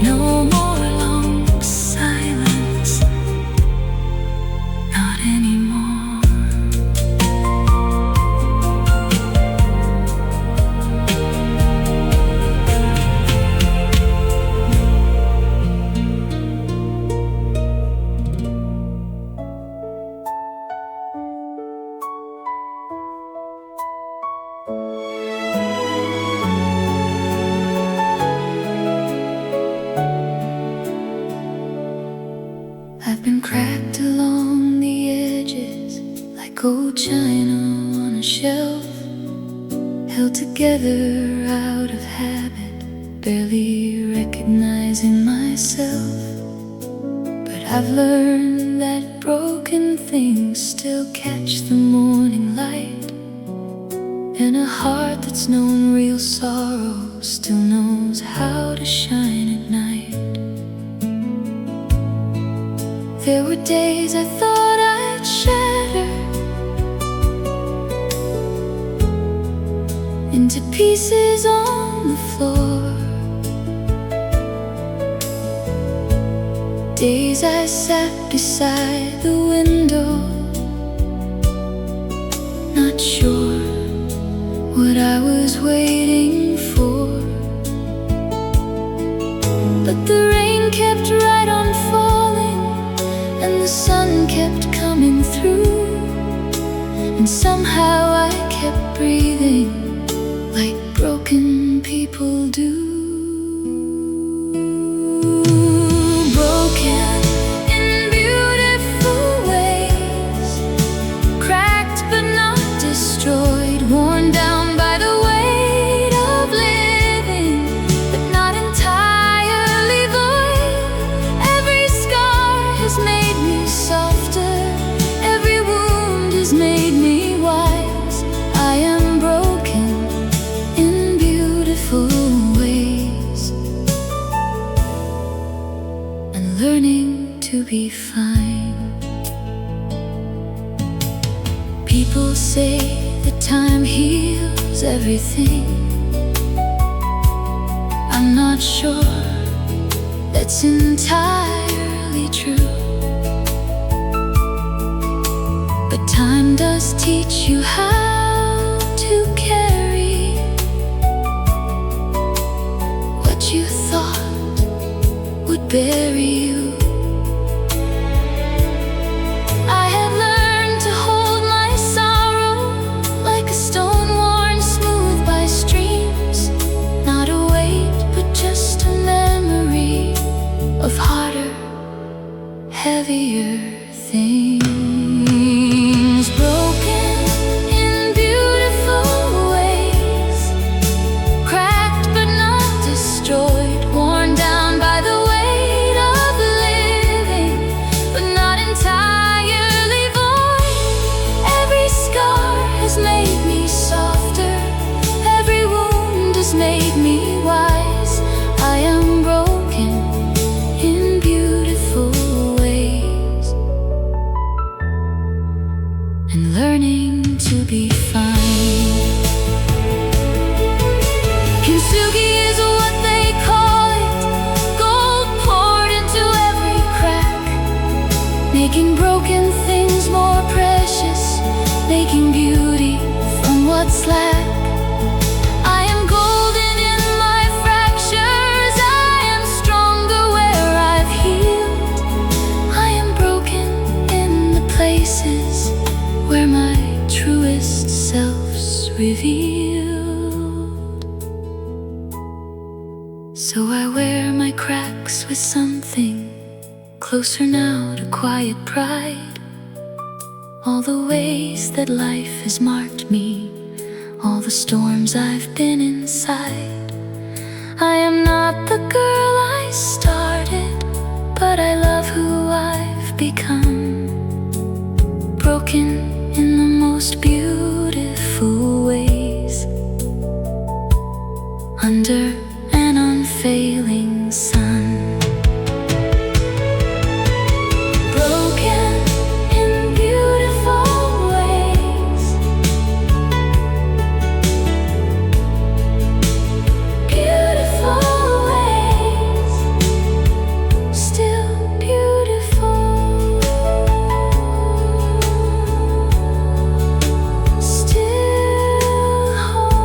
no more long silence, not anymore. I've been cracked along the edges like old china on a shelf, held together out of habit, barely recognizing myself. But I've learned that broken things still catch the morning light, and a heart that's known real sorrow still knows how to shine at night. There were days I thought I'd shatter into pieces on the floor. Days I sat beside the window, not sure what I was waiting for. But the rain kept right on falling, and somehow I kept breathing like broken people do. Broken in beautiful ways, cracked but not destroyed, worn down by the weight of living, but not entirely void. Every scar has made me softer, every wound has made me wise. I am broken in beautiful ways, and learning to be fine. People say that time heals everything. I'm not sure that's entirely true, but time does teach you how to carry what you thought would bury you. I have learned to hold my sorrow like a stone worn smooth by streams, not a weight but just a memory of harder, heavier things. Broken in beautiful ways, cracked but not destroyed, worn down by the weight of living, but not entirely void. Every scar has made me softer, every wound has made me wise. I am broken in beautiful ways, and learning to be fine. Kintsugi is what they call it, gold poured into every crack, making broken things more precious, making beauty from what's lack. I am golden in my fractures, I am stronger where I've healed. I am broken in the places where my truest self's revealed. So I wear my cracks with something closer now to quiet pride. All the ways that life has marked me, all the storms I've been inside. I am not the girl I started, but I love who I've become. Broken in the most beautiful ways, under an unfailing sun. Broken in beautiful ways, beautiful ways, still beautiful, still home.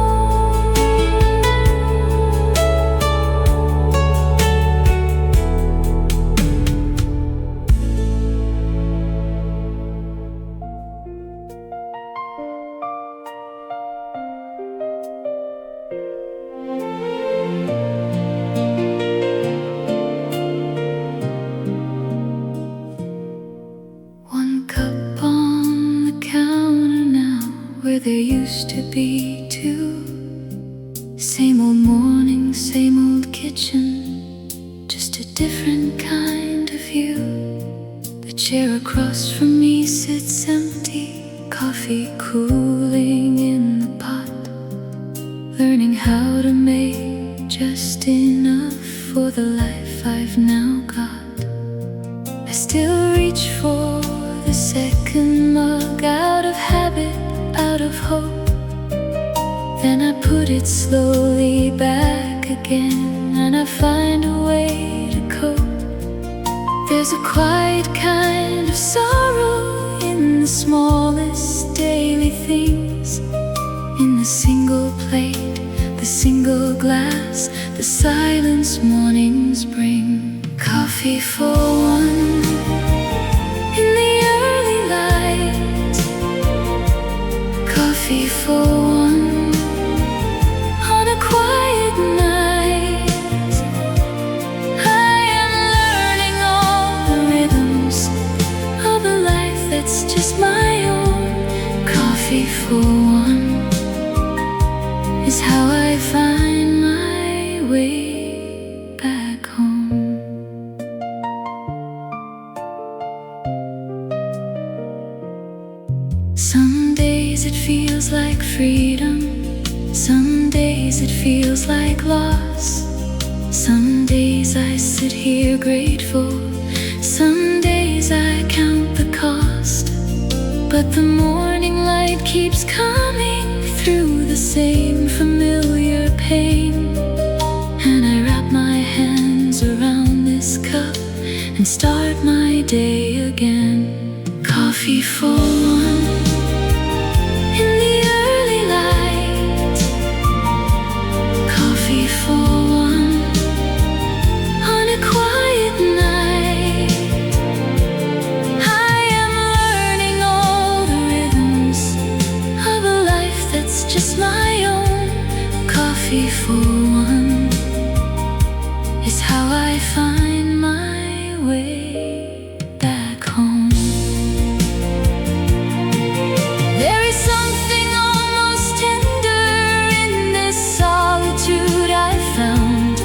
One cup on the counter now, where there used to be two. Same old morning, same old kitchen, just a different kind of view. The chair across from me sits empty, coffee cooling in the pot, learning how to make just enough for the life I've now got. I still reach for the second mug, out of habit, out of hope. Then I put it slowly back again, and I find a way to cope. There's a quiet kind of sorrow in the smallest daily things, in the single plate, the single glass, the silence mornings bring. Coffee for one in the early light, Coffee for one is how I find my way back home. Some days it feels like freedom, some days it feels like loss. Some days I sit here grateful, some days I count the cost. But the morning light keeps coming through the same familiar pain, and I wrap my hands around this cup and start my day again. Coffee for one in the early light, coffee for one on a quiet night. I am learning all the rhythms of a life that's just my own. Coffee for one is how I find my way back home. There is something almost tender in this solitude I found.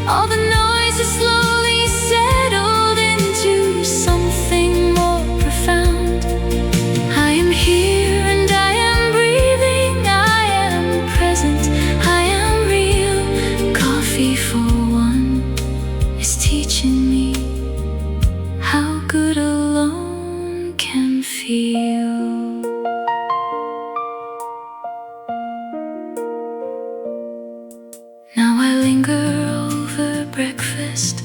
All the noise has slowly settled into something more profound. I am here and I am breathing, I am present, I am real. Coffee for one is teaching me how good alone can feel. Now I linger over breakfast,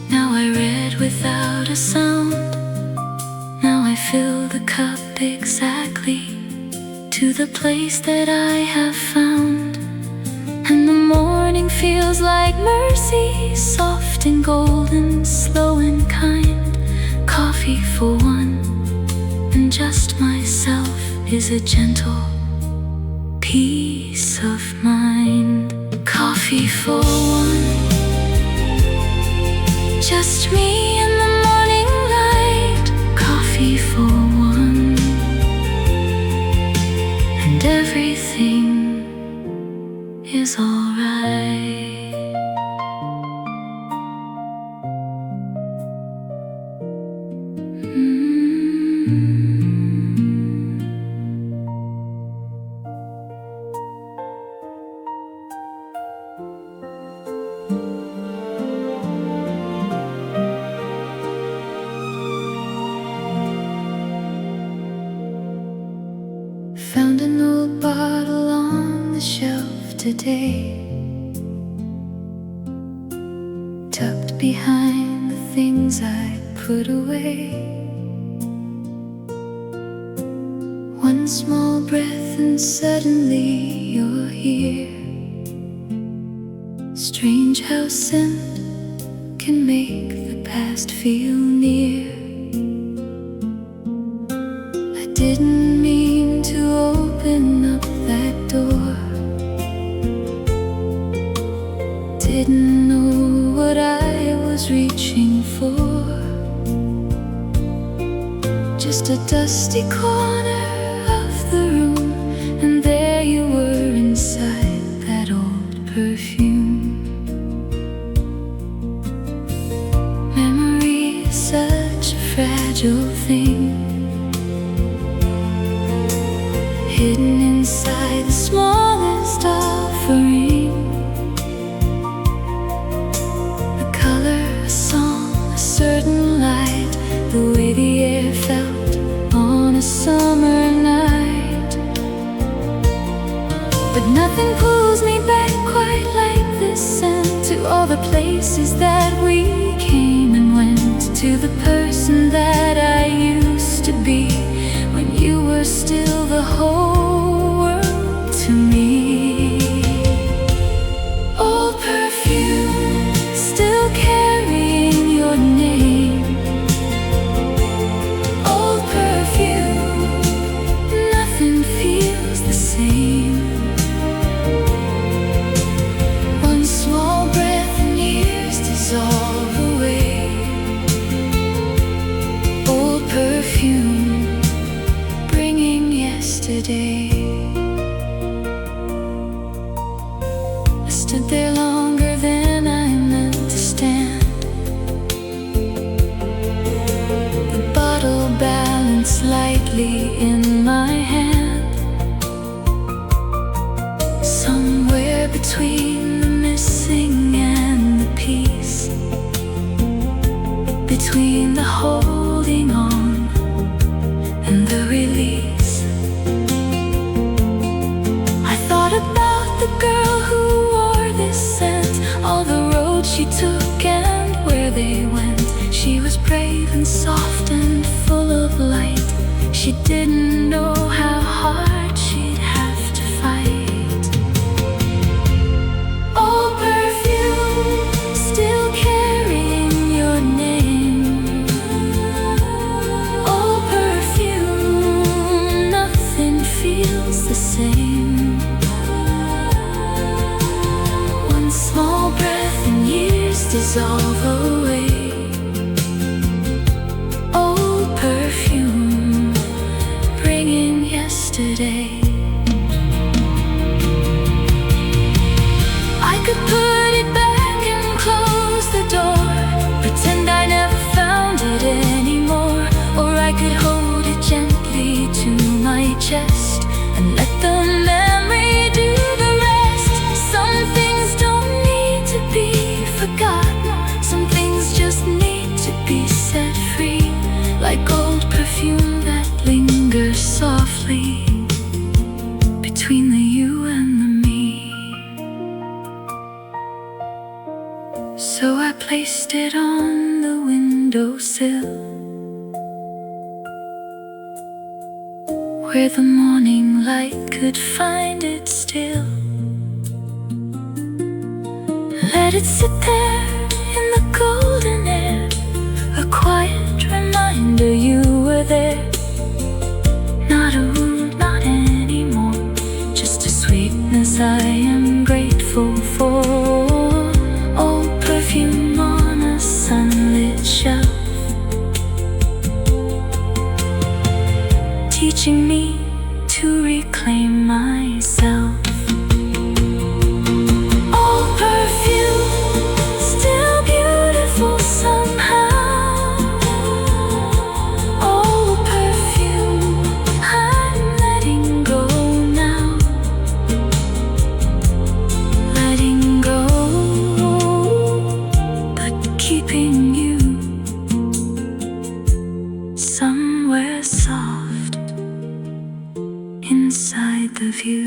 now I read without a sound. Now I fill the cup exactly to the place that I have found. And the morning feels like mercy, soft and golden, slow and kind. Coffee for one, and just myself is a gentle peace of mind. Coffee for one, just me and the morning light. Coffee for one, and everything is alright. Found an old bottle on the shelf today, tucked behind the things I put away. One small breath and suddenly you're here. Strange how scent can make the past feel near. I didn't mean to open up that door, didn't know what I was reaching for. Just a dusty corner of the room, and there you were inside that old perfume. Memory is such a fragile thing, hidden inside the smallest offering. The color, a song, a certain light, the way the air felt on a summer night. But nothing pulls me back quite like this scent, to all the places that we came and went, to the person that I used to be when you were still the whole world to me. Old perfume, still carrying your name. Old perfume, nothing feels the same. One small breath and years dissolve away. softly in my hand. Somewhere between the missing and the peace, between the holding on and the release. I thought about the girl who wore this scent, all the roads she took and where they went. She was brave and soft and full of light. She didn't know how hard she'd have to fight. Old perfume, still carrying your name. Old perfume, nothing feels the same. One small breath and years dissolve away. Old perfume, bringing yesterday. I could put it back and close the door, pretend I never found it anymore. Or I could hold it gently to my chest and let the memory do the rest. Some things don't need to be forgotten, some things just need to be set free. Like old perfume that lingers softly between the you and the me. So I placed it on the windowsill, where the morning light could find it still. Let it sit there in the golden air, a quiet reminder you were there. Not a wound, not anymore, just a sweetness I am grateful for. Old perfume on a sunlit shelf, teaching me to reclaim myself. Old perfume, still beautiful somehow. Old perfume, I'm letting go now. Letting go, but keeping you somewhere soft inside the view.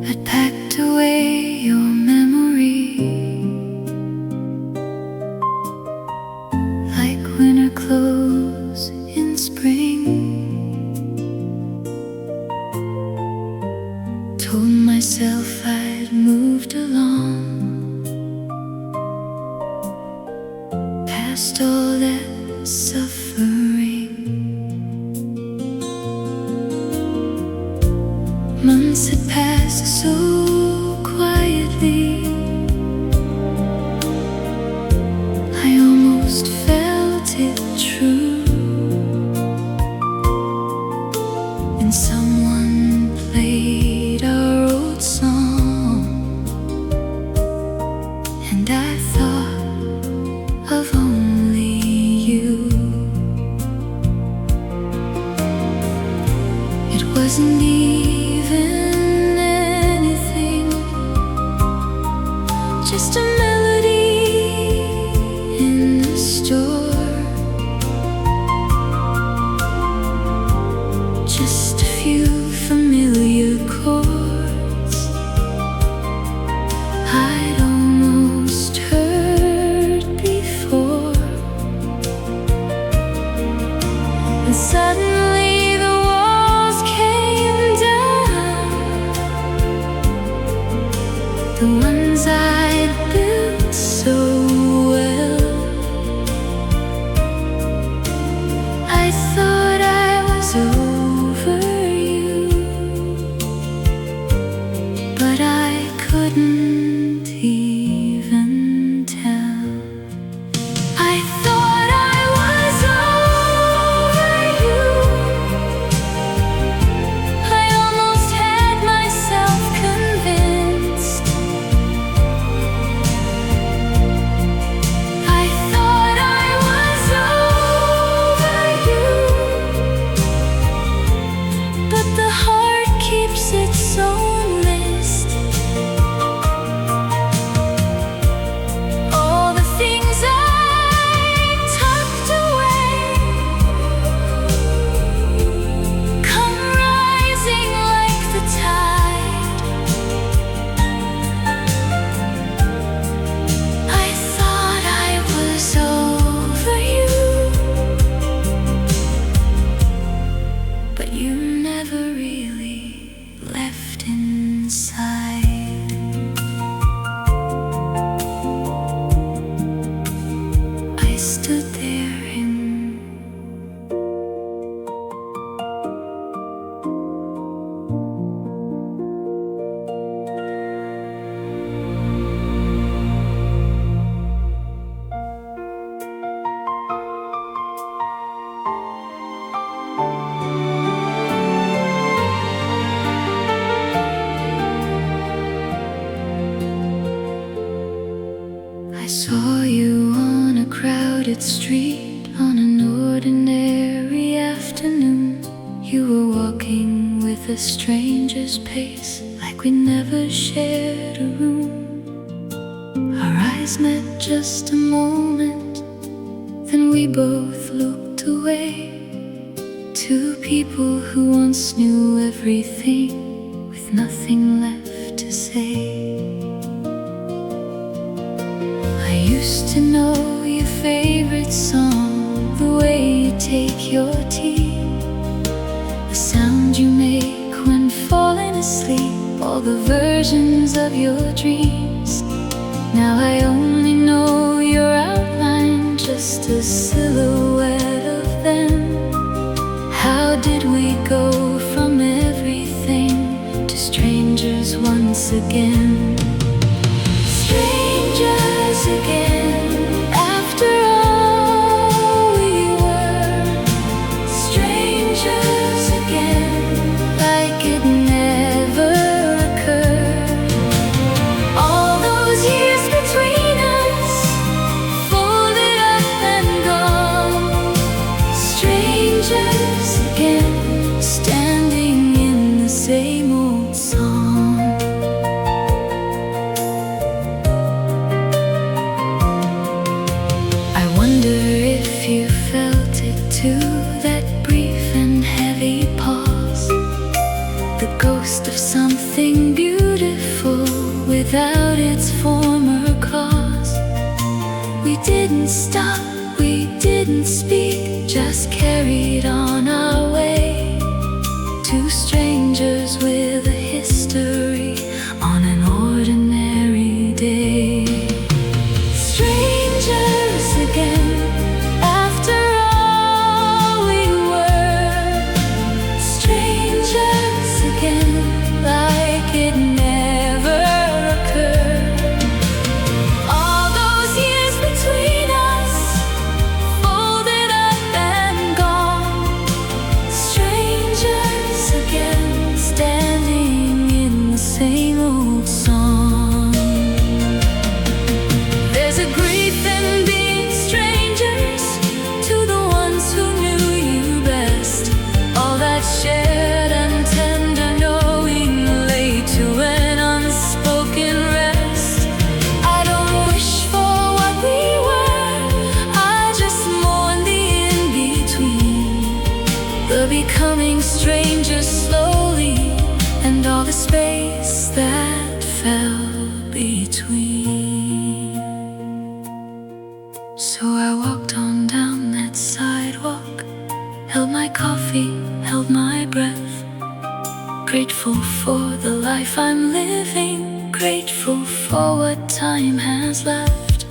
I packed away your memory, like winter clothes in spring. Told myself I'd moved along, past all that suffering. Months had passed so quietly, I almost felt it true. And someone played our old song, and I thought of only you. It wasn't even anything, just a melody in the store, just a few familiar chords I'd almost heard before. And suddenly the walls came down, the ones I'd built so well. I thought I was over you, but I stranger's pace, like we never shared a room. Our eyes met just a moment, then we both looked away. Two people who once knew everything, with nothing left to say. I used to know your favorite song, the way you take your tea, the sound you make when falling asleep, all the versions of your dreams. Now I only know your outline, just a silhouette of them. How did we go from everything to strangers once again? Strangers again, after all we were. Strangers again, like it never occurred. All those years between us, folded up and gone. Strangers again, standing in the same old song. I wonder if you felt it too, that brief and heavy pause, the ghost of something beautiful without its former cause. We didn't stop, we didn't speak, just carried on our way. Two strangers with a history on an ordinary day. Strangers again, after all we were. Strangers again, like it never occurred. All those years between us, folded up and gone. Strangers again, standing in the same old song. There's a grief in being strangers to the ones who knew you best. All that shared and tender knowing lay to an unspoken rest. I don't wish for what we were, I just mourn the in-between, the becoming strangers slowly, and all the space that fell between. So I walked on down that sidewalk, held my coffee, held my breath, grateful for the life I'm living, grateful for what time has left.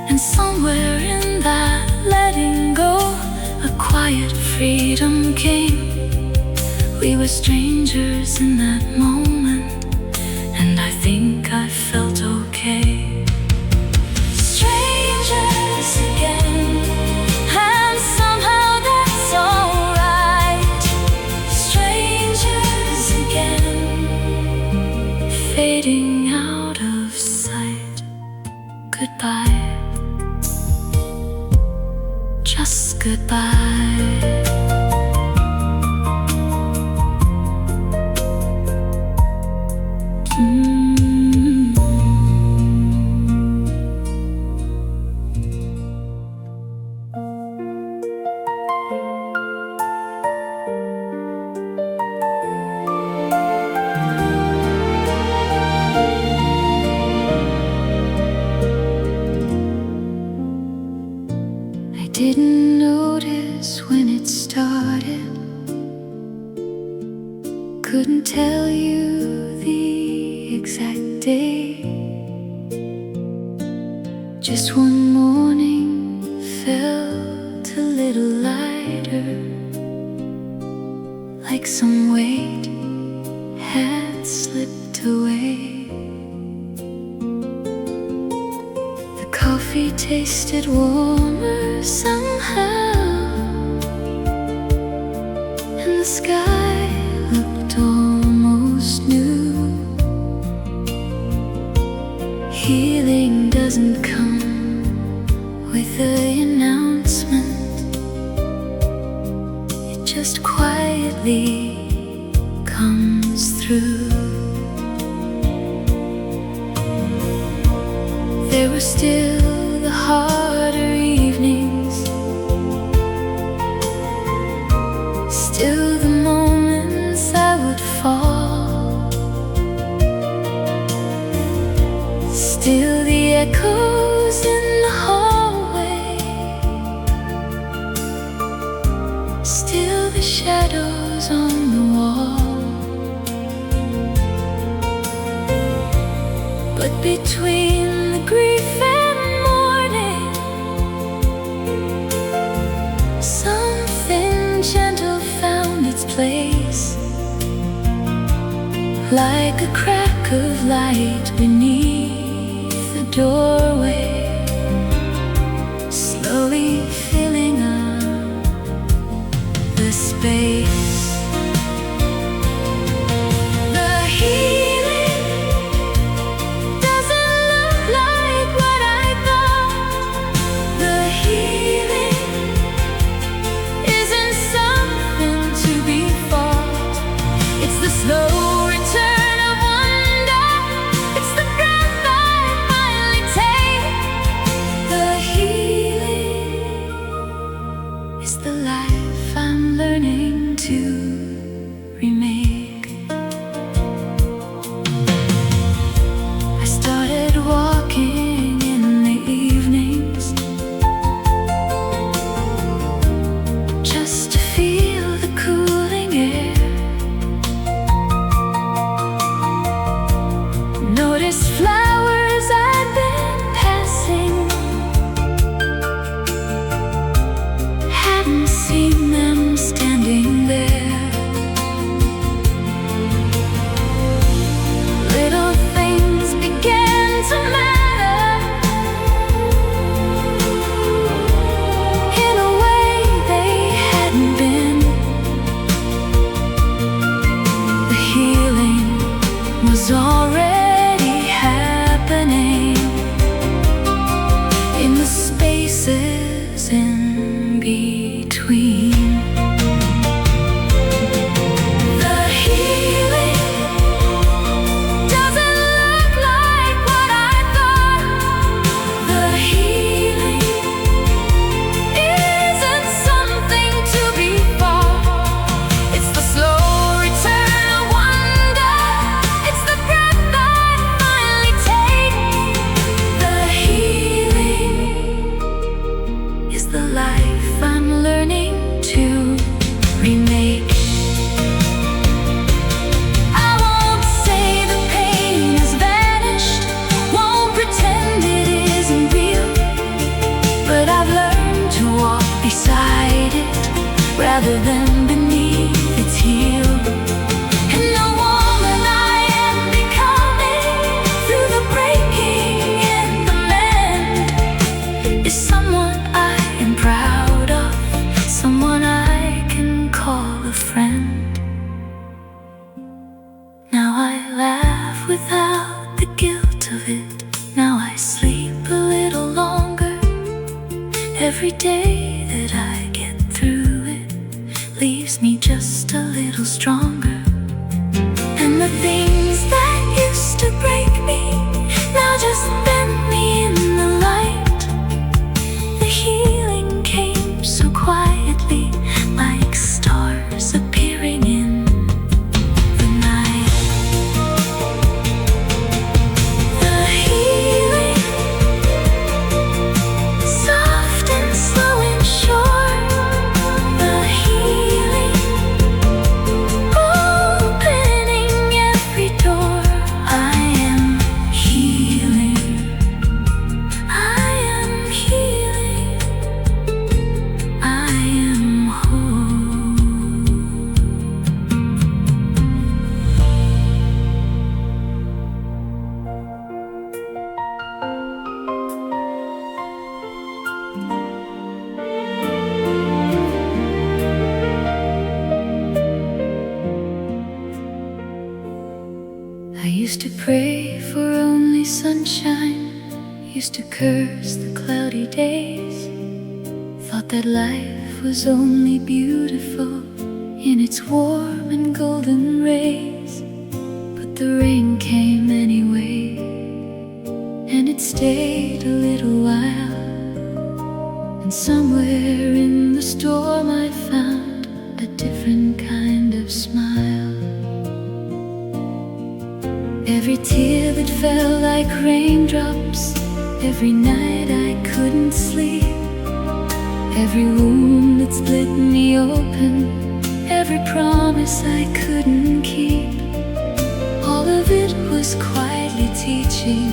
And somewhere in that letting go, a quiet freedom came. We were strangers in that moment, and I think I felt okay. Strangers again, and somehow that's alright. Strangers again, fading out of sight. Goodbye, just goodbye. I didn't notice when it started, couldn't tell you the exact day. Just one morning felt a little lighter, like some weight had slipped away. The coffee tasted warmer somehow, and the sky looked almost new. Healing doesn't come with an announcement, it just quietly comes. comes through. There were still the harder evenings, still the moments I would fall, still the echoes in the hallway, still the shadows on the wall. But between the grief and mourning, something gentle found its place, like a crack of light beneath the doorway, slowly filling up the space. The healing doesn't look like what I thought. The healing isn't something to be fought. It's the slow return of wonder. It's the breath I finally take. The healing is the life I'm learning to remake. I started walking in the evenings, just to feel the cooling air. Noticed flowers I'd been passing, hadn't seen them standing there. Little things began to matter in a way they hadn't been. The healing was already happening in the spaces in between. The healing doesn't look like what I thought. The healing isn't something to be fought. It's the slow return of wonder. It's the breath I finally take. The healing is the life I'm learning to remake. I won't say the pain has vanished, won't pretend it isn't real, but I've learned to walk beside it rather than beneath its heel. And the woman I am becoming, through the breaking and the mend, is someone I am proud of, someone I can call a friend. Now I laugh without the guilt of it. Now I sleep a little longer. Every day that I get through it leaves me just a little stronger. And the things that used to break me now just bend me in the light. The healing came so quietly, like stars appearing in the night. The healing, soft and slow and sure. The healing, opening every door. I am healing. I am healing. I am whole. I used to pray for only sunshine, used to curse the cloudy days, thought that life was only beautiful in its warm and golden rays. the rain came anyway, and it stayed a little while. And somewhere in the storm I found a different kind of smile. Every tear that fell like raindrops, every night I couldn't sleep, every wound that split me open, every promise I couldn't keep, all of it was quietly teaching,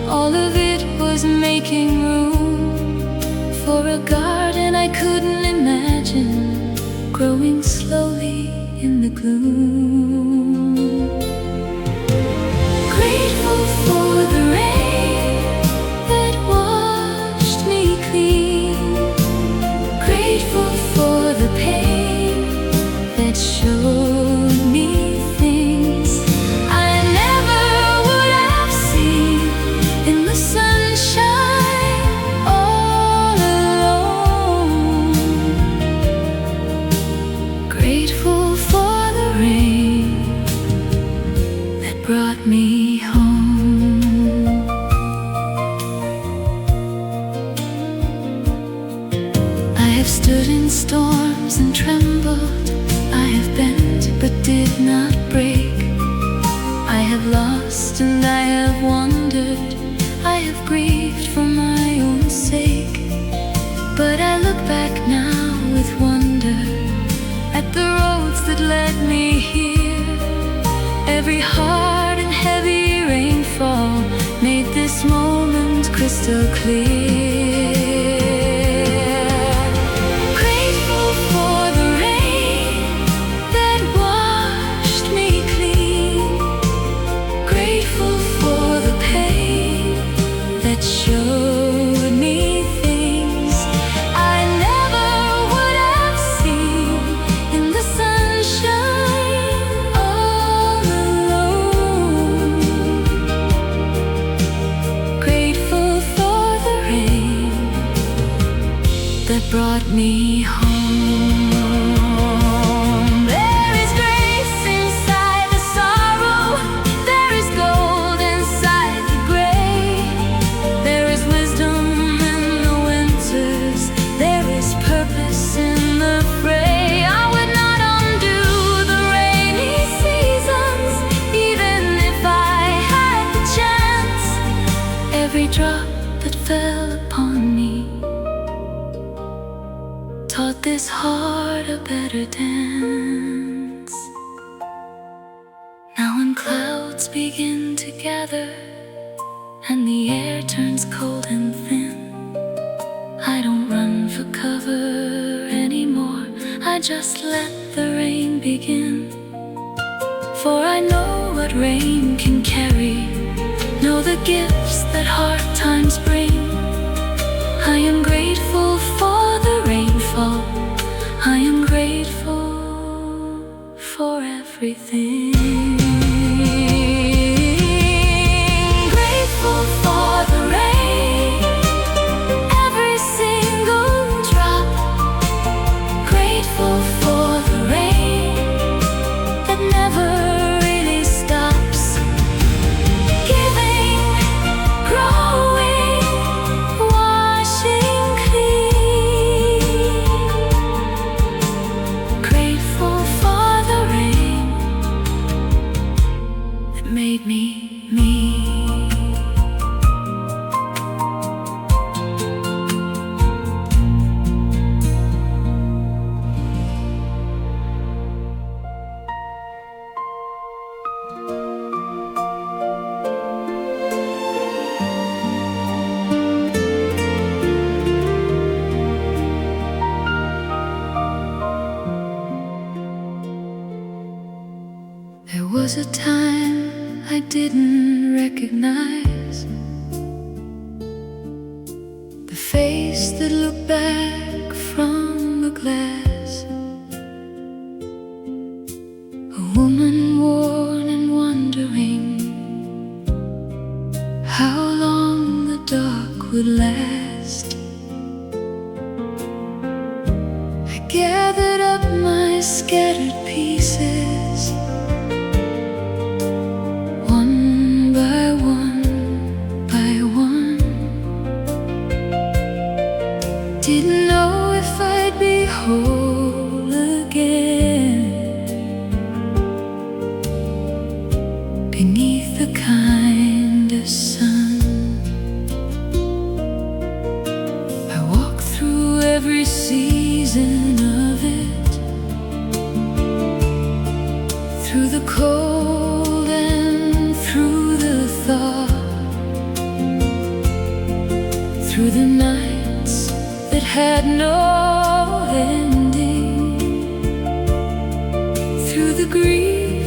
all of it was making room for a garden I couldn't imagine, growing slowly in the gloom. Grateful for the rain that washed me clean, grateful for the pain that showed me things I never would have seen in the sunshine all alone. Grateful for the rain that brought me home. I have stood in storms and trembled, I have bent but did not break, I have lost and I have wandered, I have grieved for my own sake. But I look back now with wonder at the roads that led me here. Every hard and heavy rainfall made this moment crystal clear. Grateful for the rain that washed me clean, grateful for the pain that showed me things I never would have seen in the sunshine all alone. Grateful for the rain that brought me home. There is grace inside the sorrow, there is gold inside the gray, there is wisdom in the winters, there is purpose in the fray. I would not undo the rainy seasons, even if I had the chance. Every drop that fell upon me taught this heart a better dance. Now when clouds begin to gather and the air turns cold and thin, I don't run for cover anymore, I just let the rain begin. For I know what rain can carry, know the gifts that hard times bring. I am grateful for the rainfall, I am grateful for everything. Grateful for the rain, every single drop, grateful for the rain that never really stops, giving, growing, washing clean. Grateful for the rain that made me me. There was a time I didn't recognize the face that looked back from the glass, a woman worn and wondering how long the dark would last. I gathered up my scattered pieces beneath the kind of sun. I walk through every season of it, through the cold and through the thaw, through the nights that had no ending, through the grief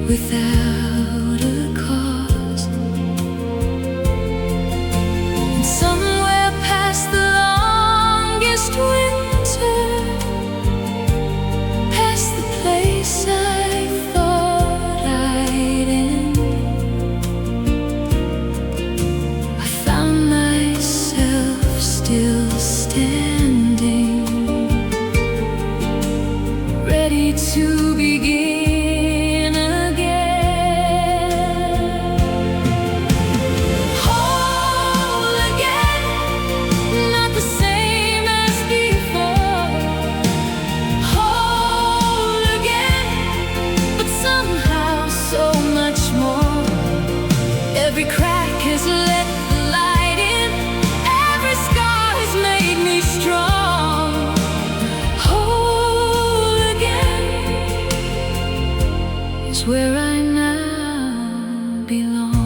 without a cause, and somewhere past the longest winter, past the place I thought I'd end, I found myself still standing, ready to begin again. Whole again, not the same as before. Whole again, but somehow so much more. Every crack has let the light in, every scar has made me strong. Whole again is where I now belong.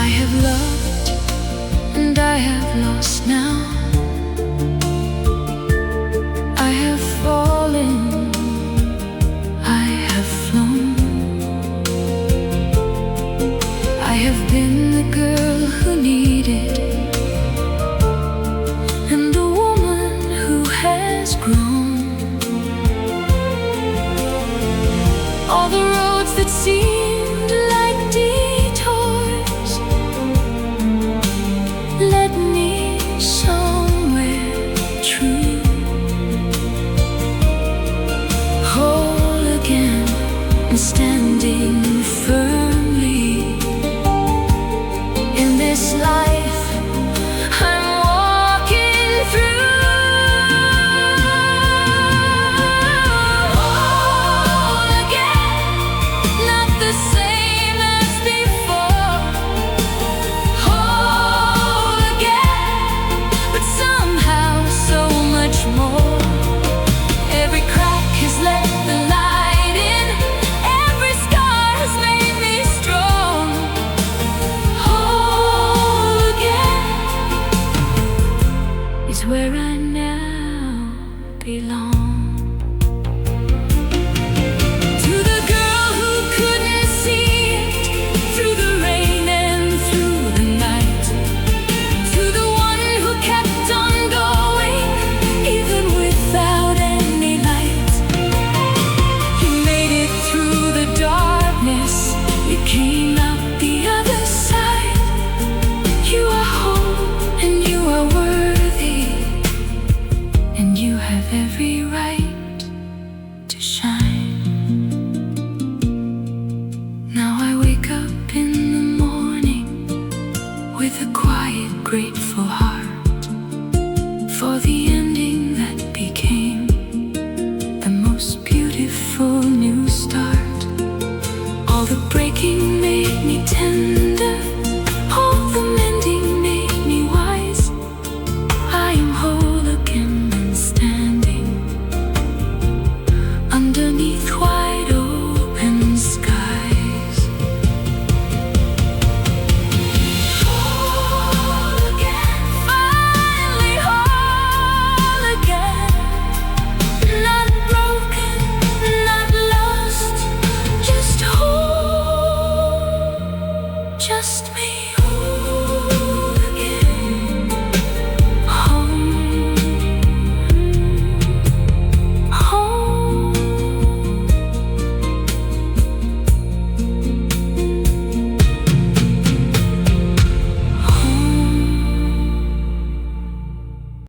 I have loved and I have lost now. I have fallen, I have flown. I have been the girl who needed, and the woman who has grown. All the roads that seemed like detours led me somewhere true. Whole again and standing firmly in this life I'm walking through. Whole again, not the same as before. Whole again, but somehow so much more. Every crack has let the light in, every scar has made me strong. Whole again is where I now belong. To the girl who couldn't see it through the rain and through the night, to the one who kept on going even without any light. You made it through the darkness, you came out the other side. You are whole and you are worthy, and you have every right to shine. Now I wake up in the morning with a quiet, grateful heart for the ending that became the most beautiful new start.